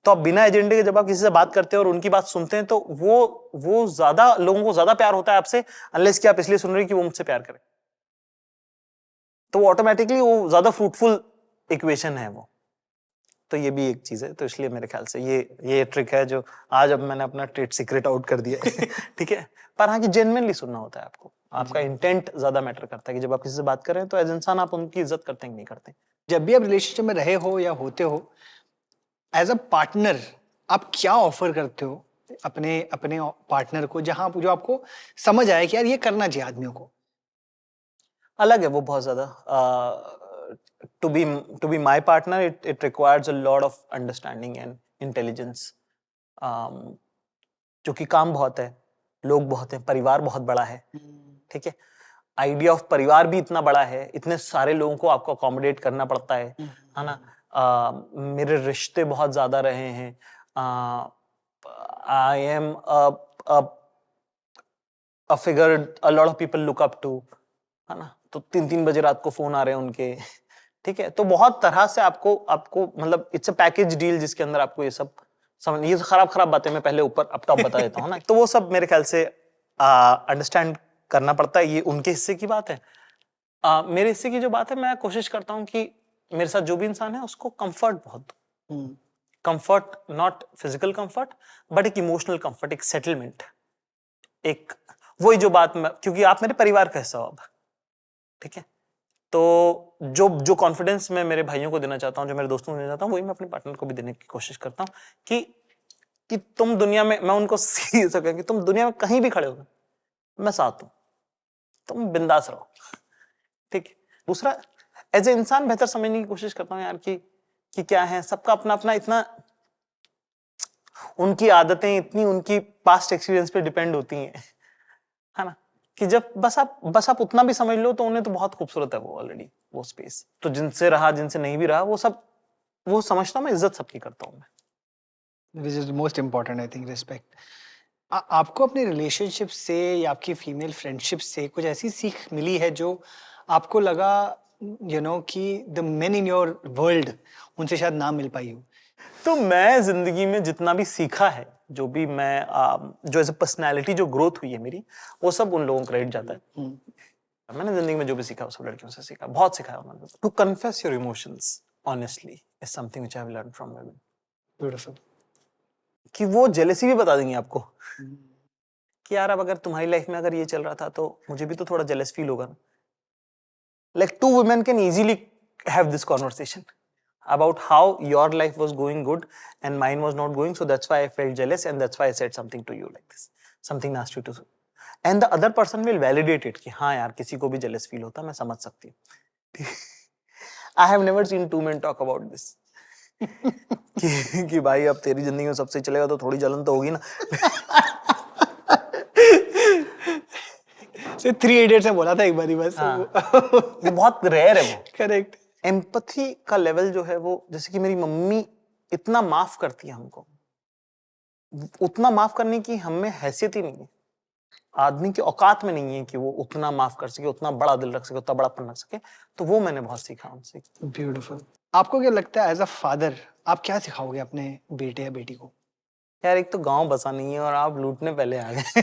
Speaker 1: तो आप बिना एजेंडे के जब आप किसी से बात करते हैं और उनकी बात सुनते हैं तो वो ज्यादा, लोगों को ज्यादा प्यार होता है आपसे, अनलेस कि आप इसलिए सुन रहे हैं कि वो मुझसे प्यार करें। तो वो ऑटोमेटिकली वो ज्यादा फ्रूटफुल इक्वेशन है वो। तो ये भी एक चीज है। तो इसलिए मेरे ख्याल से ये ट्रिक है जो आज अब मैंने अपना ट्रेड सीक्रेट आउट कर दिया है। ठीक है। पर हाँ, कि जेन्युइनली सुनना होता है आपको, आपका इंटेंट ज्यादा मैटर करता है कि जब आप किसी से बात कर रहे हैं तो एज इंसान आप उनकी इज्जत करते हैं कि नहीं करते।
Speaker 2: जब भी आप रिलेशनशिप में रहे हो या होते हो, एज अ पार्टनर आप क्या ऑफर करते हो अपने अपने पार्टनर को, जहां जो आपको समझ आए कि यार ये करना चाहिए आदमियों को?
Speaker 1: अलग है वो बहुत ज्यादा। to be my partner, it requires a lot of understanding and intelligence, क्योंकि काम बहुत है, लोग बहुत हैं, परिवार बहुत बड़ा है, ठीक है, आइडिया ऑफ परिवार भी इतना बड़ा है, इतने सारे लोगों को आपको अकोमोडेट करना पड़ता है ना। मेरे रिश्ते बहुत ज्यादा रहे हैं, I am a figure a lot of people look up to, है ना। तो 3-3 बजे रात को फोन आ रहे हैं उनके, ठीक है। तो बहुत तरह से आपको आपको मतलब इट्स अ पैकेज डील जिसके अंदर आपको ये सब समझ, ये खराब बातें मैं पहले ऊपर अप टॉप बता देता हूँ ना, तो वो सब मेरे ख्याल से अंडरस्टैंड करना पड़ता है। ये उनके हिस्से की बात है। मेरे हिस्से की जो बात है, मैं कोशिश करता हूँ कि मेरे साथ जो भी इंसान है उसको कंफर्ट बहुत दो। Comfort, not physical comfort, but एक इमोशनल कंफर्ट, एक सेटलमेंट, एक वही जो बात मैं, क्योंकि आप मेरे परिवार का हिस्सा हो अब, ठीक है। तो जो जो कॉन्फिडेंस मैं मेरे भाइयों को देना चाहता हूँ, जो मेरे दोस्तों को देना चाहता हूँ, वही मैं अपने पार्टनर को भी देने की कोशिश करता हूँ कि तुम दुनिया में, मैं उनको सकें कि तुम दुनिया में कहीं भी खड़े हो, मैं साथ हूं, तुम बिंदास रहो, ठीक है। दूसरा, एज ए इंसान बेहतर समझने की कोशिश करता हूँ यार कि क्या है, सबका अपना अपना, इतना उनकी आदतें इतनी उनकी पास्ट एक्सपीरियंस पे डिपेंड होती हैं, है ना, कि जब बस आप उतना भी समझ लो तो उन्हें तो बहुत खूबसूरत है वो ऑलरेडी वो स्पेस। तो जिनसे रहा, जिनसे नहीं भी रहा, वो सब वो समझता हूं मैं, इज्जत सबकी करता हूं मैं।
Speaker 2: Which is most important, I think respect. आपको अपने रिलेशनशिप से या आपकी फीमेल फ्रेंडशिप से कुछ ऐसी सीख मिली है जो आपको लगा कि the main in your world उनसे शायद ना मिल पाई हो?
Speaker 1: तो मैं जिंदगी में जितना भी सीखा है, जो भी मैं जो एज ए पर्सनैलिटी जो ग्रोथ हुई है मेरी, वो सब उन लोगों को क्रेडिट जाता है। मैंने जिंदगी में जो भी सीखा वो सब लड़कियों से सीखा, बहुत सिखाया उन्होंने। To confess your emotions honestly is something which I have learned from women.
Speaker 2: Beautiful.
Speaker 1: कि वो जेलेसी भी बता देंगी आपको कि यार अब अगर तुम्हारी लाइफ में अगर ये चल रहा था तो मुझे भी तो थोड़ा जेलस फील होगा ना। Like two women can easily have this conversation about how your life was going good and mine was not going, so that's why I felt jealous and that's why I said something to you like this, something nasty to you, and the other person will validate it कि हाँ यार किसी को भी jealous feel होता, मैं समझ सकती हूँ। I have never seen two men talk about this कि भाई अब तेरी जिंदगी में सबसे चलेगा तो थोड़ी जलन तो होगी ना।
Speaker 2: से 3 इडियट्स में बोला था एक बारी बस।
Speaker 1: हाँ, ये बहुत रेयर है वो।
Speaker 2: करेक्ट।
Speaker 1: एम्पैथी का लेवल जो है वो, जैसे कि मेरी मम्मी इतना माफ करती है हमको, उतना माफ करने की हमें हैसियत ही नहीं है, आदमी की औकात में नहीं है कि वो उतना माफ कर सके, उतना बड़ा दिल रख सके, उतना बड़ापन रख सके। तो वो मैंने बहुत सीखा उनसे।
Speaker 2: ब्यूटीफुल। आपको क्या लगता है एज अ फादर आप क्या सिखाओगे अपने बेटे या बेटी को?
Speaker 1: यार एक तो गांव बसा नहीं है और आप लूटने पहले आ गए।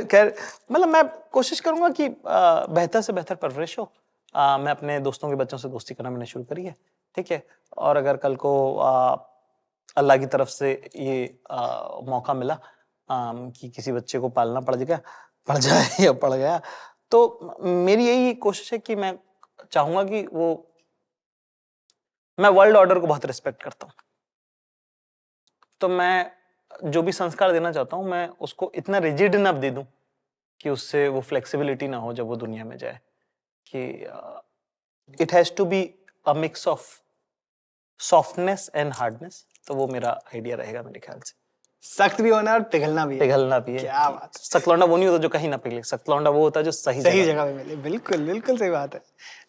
Speaker 1: खैर मतलब मैं कोशिश करूंगा कि बेहतर से बेहतर परवरिश हो। मैं अपने दोस्तों के बच्चों से दोस्ती करना मैंने शुरू करी है, ठीक है। और अगर कल को अल्लाह की तरफ से ये मौका मिला कि किसी बच्चे को पालना पड़ जाए या पड़ गया, तो मेरी यही कोशिश है कि मैं चाहूंगा कि मैं वर्ल्ड ऑर्डर को बहुत रिस्पेक्ट करता हूँ, तो मैं जो भी संस्कार देना चाहता हूँ मैं उसको इतना रिजिड ना दे दूं कि उससे वो फ्लेक्सिबिलिटी ना हो जब वो दुनिया में जाए, कि it has to be a mix of softness and hardness. तो वो मेरा आइडिया रहेगा मेरे ख्याल से।
Speaker 2: सख्त भी होना और पिघलना भी है।
Speaker 1: पिघलना भी है।
Speaker 2: क्या बात।
Speaker 1: सख्त लौंडा वो नहीं होता जो कहीं ना पिघले, सख्त लौंडा वो होता है जो सही
Speaker 2: जगह पे मिले। बिल्कुल बिल्कुल सही बात है।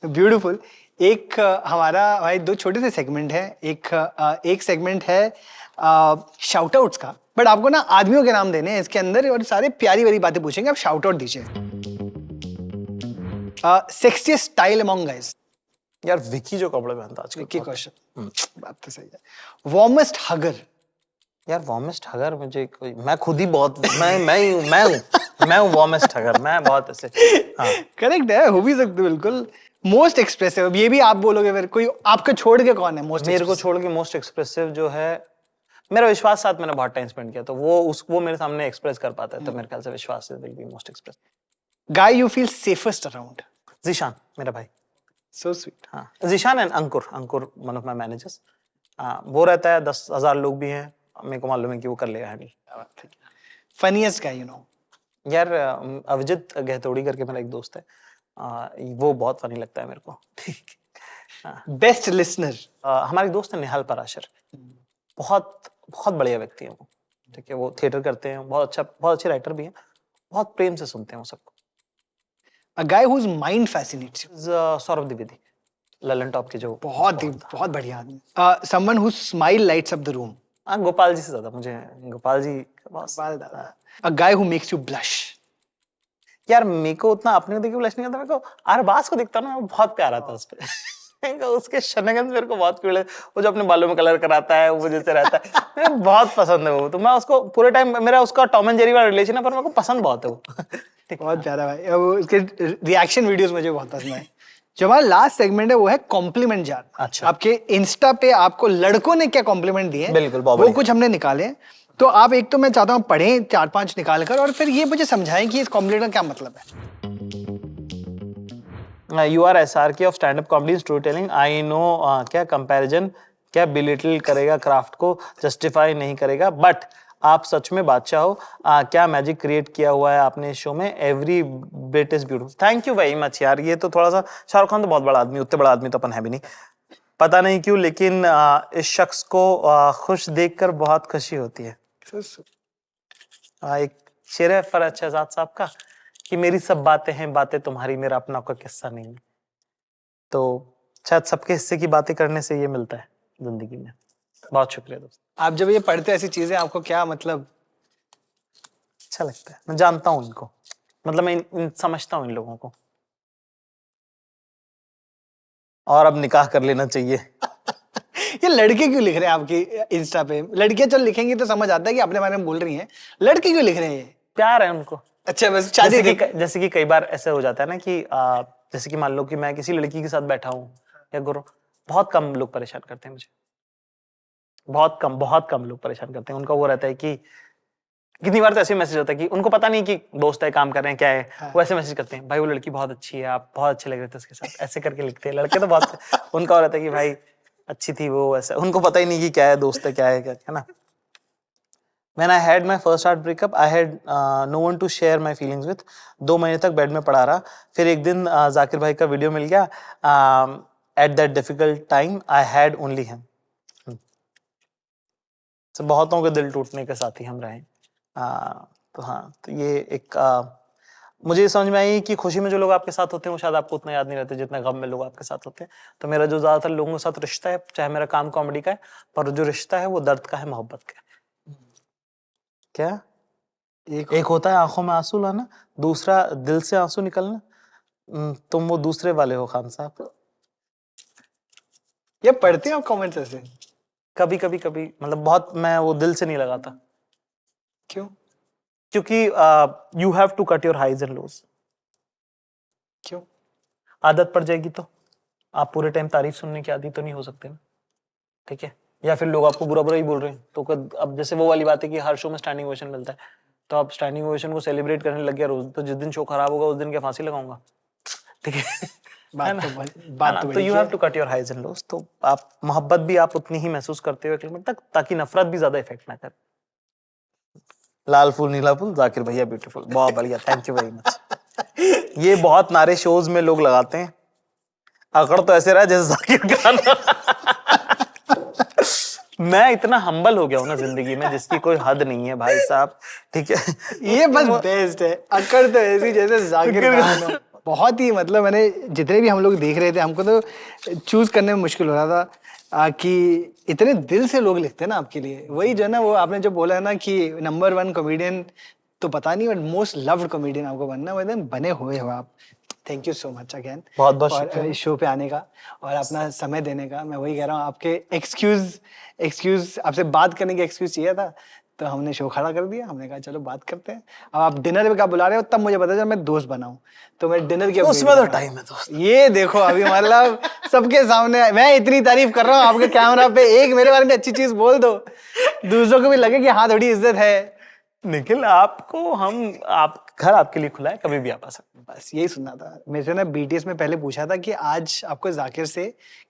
Speaker 2: ब्यूटीफुल। एक हमारा भाई 2 छोटे से सेगमेंट है। एक सेगमेंट है शाउट आउट्स का, बट आपको ना आदमियों के नाम देने हैं इसके अंदर और सारे प्यारी वाली बातें पूछेंगे, आप शाउट आउट दीजिए। Sexiest style among guys?
Speaker 1: यार विकी जो कपड़े पहनता आजकल।
Speaker 2: विकी कौशल। बात तो सही है। वार्मेस्ट हगर?
Speaker 1: यार वार्मेस्ट हगर मुझे कोई, मैं खुद ही बहुत मैं हूँ वार्मेस्ट हगर, मैं बहुत ऐसे। हाँ
Speaker 2: करेक्ट है, हो भी सकते बिल्कुल। मोस्ट एक्सप्रेसिव, ये भी आप बोलोगे फिर? कोई आपको छोड़ के कौन है मोस्ट?
Speaker 1: मेरे को छोड़ के मोस्ट एक्सप्रेसिव जो है मेरा विश्वास, साथ मैंने बहुत टाइम स्पेंड किया तो वो मेरे सामने एक्सप्रेस कर पाता है, तो मेरे ख्याल से Vishwas will be most expressive.
Speaker 2: Guy you feel safest around?
Speaker 1: Zeeshan मेरा भाई।
Speaker 2: So sweet.
Speaker 1: हाँ Zeeshan and Ankur one of my managers. वो रहता है 10,000 लोग भी हैं, मेरे को मालूम है कि वो कर लेगा handle.
Speaker 2: Funniest guy you know?
Speaker 1: यार अविजित गहतोड़ी करके मेरा एक दोस्त है, वो बहुत फनी लगता है मेरे को। ठीक।
Speaker 2: Best listener?
Speaker 1: हमारे दोस्त है निहाल पराशर, बहुत बहुत बढ़िया व्यक्ति है वो, ठीक है। वो थिएटर करते हैं, बहुत अच्छे राइटर भी हैं, बहुत प्रेम से सुनते हैं वो सबको।
Speaker 2: A guy whose mind fascinates you.
Speaker 1: Saurabh Dwivedi, Lalan top के जो
Speaker 2: बहुत बढ़िया आदमी। Someone whose smile lights up the room.
Speaker 1: हाँ, गोपाल जी से ज्यादा मुझे गोपाल जी का बहुत।
Speaker 2: A guy who makes you blush.
Speaker 1: यार मेरे को उतना अपने को देख के ब्लश नहीं आता, मेरे को अरबाज को दिखता ना, वो बहुत प्यार आता है उस पे। उसके शनगन मेरे को बहुत क्यूट लगता है, वो जो अपने बालों में कलर कराता है, वो जैसे रहता है, मेरे बहुत पसंद है वो। तो मैं उसको पूरे टाइम, मेरा उसका टॉम एंड जेरी वाला रिलेशन है, पर मेरे को पसंद बहुत है वो।
Speaker 2: बहुत प्यारा भाई। अब उसके रिएक्शन वीडियोस मुझे बहुत पसंद है। जो हमारा लास्ट सेगमेंट है वो है कॉम्प्लीमेंट जार।
Speaker 1: अच्छा।
Speaker 2: आपके इंस्टा पे आपको लड़कों ने क्या कॉम्प्लीमेंट दिए,
Speaker 1: बिल्कुल,
Speaker 2: वो कुछ हमने निकाले हैं। तो आप एक तो मैं चाहता हूँ पढ़ें 4-5 निकाल कर, और फिर ये मुझे समझाएं कि इस कॉम्प्लीमेंट का क्या मतलब है।
Speaker 1: You are SRK of stand up comedy story telling. I know क्या कंपैरिजन क्या बिलिटल करेगा, क्राफ्ट को जस्टिफाई नहीं करेगा, बट आप सच में बादशाह हो। क्या मैजिक क्रिएट किया हुआ है आपने इस शो में, every bit is beautiful. Thank you very much यार। ये तो थोड़ा सा, शाहरुख खान तो बहुत बड़ा आदमी, उतने बड़ा आदमी तो अपन है भी नहीं, पता नहीं क्यों, लेकिन इस शख्स को खुश देखकर बहुत खुशी होती है। एक शेर है फरहत शहजाद साहब का कि मेरी सब बातें हैं बातें तुम्हारी, मेरा अपना कोई किस्सा नहीं। तो शायद सबके हिस्से की बातें करने से ये मिलता है जिंदगी में। बहुत शुक्रिया दोस्त।
Speaker 2: आप जब ये पढ़ते ऐसी चीजें, आपको क्या मतलब
Speaker 1: अच्छा लगता है? मैं जानता हूँ इनको, मतलब मैं समझता हूँ इन लोगों को, और अब निकाह कर लेना चाहिए।
Speaker 2: ये लड़के क्यों लिख रहे हैं आपकी इंस्टा पे? लड़कियां चल लिखेंगी तो समझ आता है कि अपने बारे में बोल रही हैं, लड़के क्यों लिख रहे हैं ये?
Speaker 1: प्यार है उनको।
Speaker 2: अच्छा, बस शादी
Speaker 1: जैसे कि कई बार ऐसे हो जाता है ना कि जैसे कि मान लो कि मैं किसी लड़की के साथ बैठा हूँ या गुरु, बहुत कम लोग परेशान करते हैं मुझे, बहुत कम लोग परेशान करते हैं। उनका वो रहता है कि कितनी बार तो ऐसे मैसेज होता है कि उनको पता नहीं कि दोस्त है, काम कर रहे हैं, क्या है,
Speaker 2: हाँ।
Speaker 1: वो ऐसे मैसेज करते हैं, भाई वो लड़की बहुत अच्छी है, आप बहुत अच्छे लग रहे थे उसके साथ, ऐसे करके लिखते हैं लड़के तो बहुत। उनका वो रहता है कि भाई अच्छी थी वो, ऐसा, उनको पता ही नहीं कि क्या है दोस्त है, क्या है ना। When I had my first heart breakup, I had no one to share my feelings with. 2 महीने तक बेड में पड़ा रहा, फिर एक दिन जाकिर भाई का वीडियो मिल गया। At that difficult time, I had only him. तो बहुतों के दिल टूटने के साथ ही हम रहे। तो हाँ, तो ये एक मुझे समझ में आई कि खुशी में जो लोग आपके साथ होते हैं वो शायद आपको उतना याद नहीं रहते जितना गम में लोग आपके साथ होते हैं। तो मेरा जो ज्यादातर लोगों के साथ रिश्ता है, चाहे मेरा काम कॉमेडी का है, पर जो रिश्ता है वो दर्द का है, मोहब्बत का है। क्या एक होता है आंखों में आंसू लाना, दूसरा दिल से आंसू निकलना। तुम वो दूसरे वाले हो खान साहब।
Speaker 2: ये पढ़ते हैं आप कमेंट्स ऐसे?
Speaker 1: कभी मतलब बहुत, मैं वो दिल से नहीं लगाता।
Speaker 2: क्यों?
Speaker 1: क्योंकि you have to cut your highs and lows.
Speaker 2: क्यों?
Speaker 1: आदत पड़ जाएगी तो आप पूरे टाइम तारीफ सुनने की आदि तो नहीं हो सकते ना, ठीक है? या फिर लोग आपको बुरा ही बोल रहे हैं, तो अब जैसे वो वाली बात है कि हर शो में स्टैंडिंग ओवेशन मिलता है, तो आप स्टैंडिंग ओवेशन को सेलिब्रेट करने लग गया रोज, तो जिस दिन शो खराब होगा उस दिन क्या फांसी लगाऊंगा, ठीक है? बात तो you have to cut your highs and lows. तो आप मोहब्बत भी आप उतनी ही महसूस करते हो एक लिमिट तक, ताकि नफरत भी ज्यादा इफेक्ट ना करे। लाल फूल नीला फूल, जाकिर भैया ब्यूटीफुल, बहुत बढ़िया, थैंक यू वेरी मच। ये बहुत नारे शोज में लोग लगाते हैं, अकड़ तो ऐसे रहा जैसे जाकिर खान। मैं इतना हम्बल हो गया हूं ना जिंदगी में जिसकी कोई हद नहीं है भाई साहब, ठीक है? ये
Speaker 2: बस बेस्ट है, अकड़ तो ऐसी जैसे जाकिर खान। बहुत ही, मतलब मैंने जितने भी हम लोग देख रहे थे, हमको तो चूज करने में मुश्किल हो रहा था कि इतने दिल से लोग लिखते हैं ना आपके लिए। वही जो है ना, वो आपने जो बोला है ना कि नंबर 1 कॉमेडियन तो पता नहीं, बट मोस्ट लव्ड कॉमेडियन आपको बनना, वो एकदम बने हुए हो आप। Thank you so much again,
Speaker 1: बहुत शुक्रिया
Speaker 2: इस शो पे आने का और अपना समय देने का। मैं वही कह रहा हूँ, आपके एक्सक्यूज आपसे बात करने की एक्सक्यूज चाहिए था, तो हमने शो खड़ा कर दिया। हमने कहा चलो बात करते हैं। अब आप डिनर पे क्या बुला रहे हो, तब मुझे पता चला मैं दोस्त बनाऊं, तो मैं डिनर के
Speaker 1: उसमें तो टाइम है दोस्त।
Speaker 2: ये देखो अभी मतलब सबके सामने मैं इतनी तारीफ कर रहा हूँ आपके कैमरा पे, एक मेरे बारे में अच्छी चीज बोल दो, दूसरों को भी लगे कि हाँ थोड़ी इज्जत है।
Speaker 1: निखिल, आपको आप घर आपके लिए खुला है, कभी भी आप आ सकते हैं।
Speaker 2: बस यही सुनना था। मेरे से ना BTS में पहले पूछा था कि आज आपको जाकिर से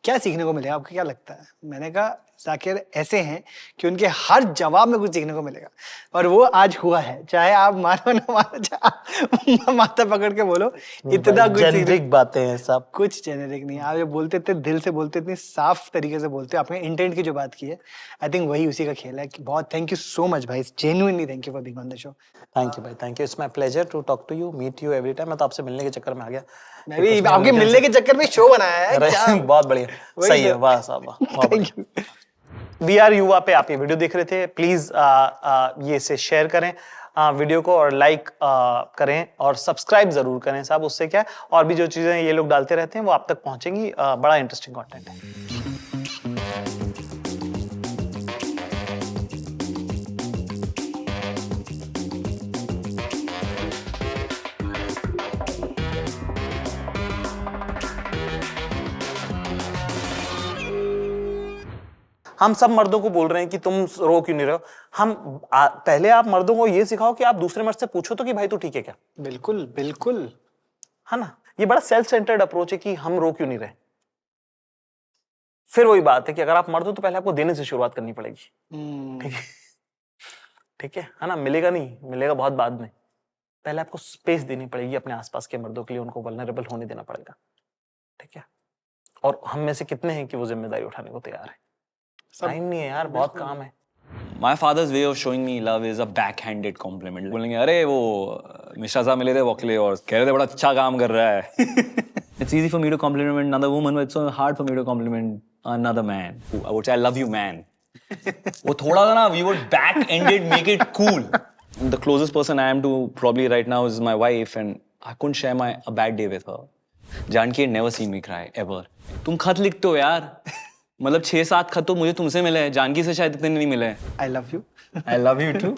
Speaker 2: क्या सीखने को मिलेगा, आपको क्या लगता है? मैंने कहा जाकिर ऐसे हैं कि उनके हर जवाब में कुछ सीखने को मिलेगा, और वो आज हुआ है। चाहे आप मानो ना मानो, चाहे माथा पकड़ के बोलो, इतना कुछ
Speaker 1: जेनरिक बातें हैं सब।
Speaker 2: कुछ जेनेरिक नहीं है। आप ये बोलते इतने दिल से बोलते, इतनी साफ तरीके से बोलते, आपने इंटेंट की जो बात की है, आई थिंक वही उसी का खेल है। कि बहुत थैंक यू सो मच भाई, genuinely thank you for being on the show.
Speaker 1: Thank you भाई, thank you. It's my pleasure to talk to you, meet you every time. मैं तो आपसे मिलने के चक्कर में आ गया।
Speaker 2: मैं भी आपके मिलने के चक्कर में शो बनाया है
Speaker 1: अरे
Speaker 2: क्या?
Speaker 1: बहुत बढ़िया, सही है, वाह साहब वाह, बहुत
Speaker 2: थैंक
Speaker 1: बढ़िया।
Speaker 2: यू।
Speaker 1: वी आर युवा पे आप ये वीडियो देख रहे थे, प्लीज ये इसे शेयर करें वीडियो को, और लाइक करें और सब्सक्राइब जरूर करें साहब। उससे क्या है, और भी जो चीजें ये लोग डालते रहते हैं वो आप तक पहुंचेंगी। बड़ा इंटरेस्टिंग कंटेंट है। हम सब मर्दों को बोल रहे हैं कि तुम रो क्यों नहीं रहे हो। पहले आप मर्दों को ये सिखाओ कि आप दूसरे मर्द से पूछो तो कि भाई तू ठीक है क्या।
Speaker 2: बिल्कुल बिल्कुल।
Speaker 1: है ना, ये बड़ा सेल्फ सेंटर्ड अप्रोच है कि हम रो क्यों नहीं रहे। फिर वही बात है कि अगर आप मर्द हो तो पहले आपको देने से शुरुआत करनी पड़ेगी। ठीक है, ठीक है ना, मिलेगा नहीं, मिलेगा बहुत बाद में। पहले आपको स्पेस देनी पड़ेगी अपने आसपास के मर्दों के लिए, उनको वल्नरेबल होने देना पड़ेगा। ठीक है, और हम में से कितने हैं कि वो जिम्मेदारी उठाने को तैयार है। टाइम नहीं है यार, बहुत काम है।
Speaker 3: My father's way of showing me love is a backhanded compliment. बोलेंगे अरे वो मिश्रा साहब मिले थे वोकले और कह रहे थे बड़ा अच्छा काम कर रहा है. It's easy for me to compliment another woman, but it's so hard for me to compliment another man. I would say I love you, man. वो थोड़ा सा ना, we would back-ended make it cool. The closest person I am to probably right now is my wife, and I couldn't share a bad day with her. Janaki had never seen me cry ever. तुम खत लिखते हो यार. मतलब 6-7 खत तो मुझे तुमसे मिले हैं, जानकी से शायद इतने नहीं मिले हैं।
Speaker 2: I love you.
Speaker 3: I love you too.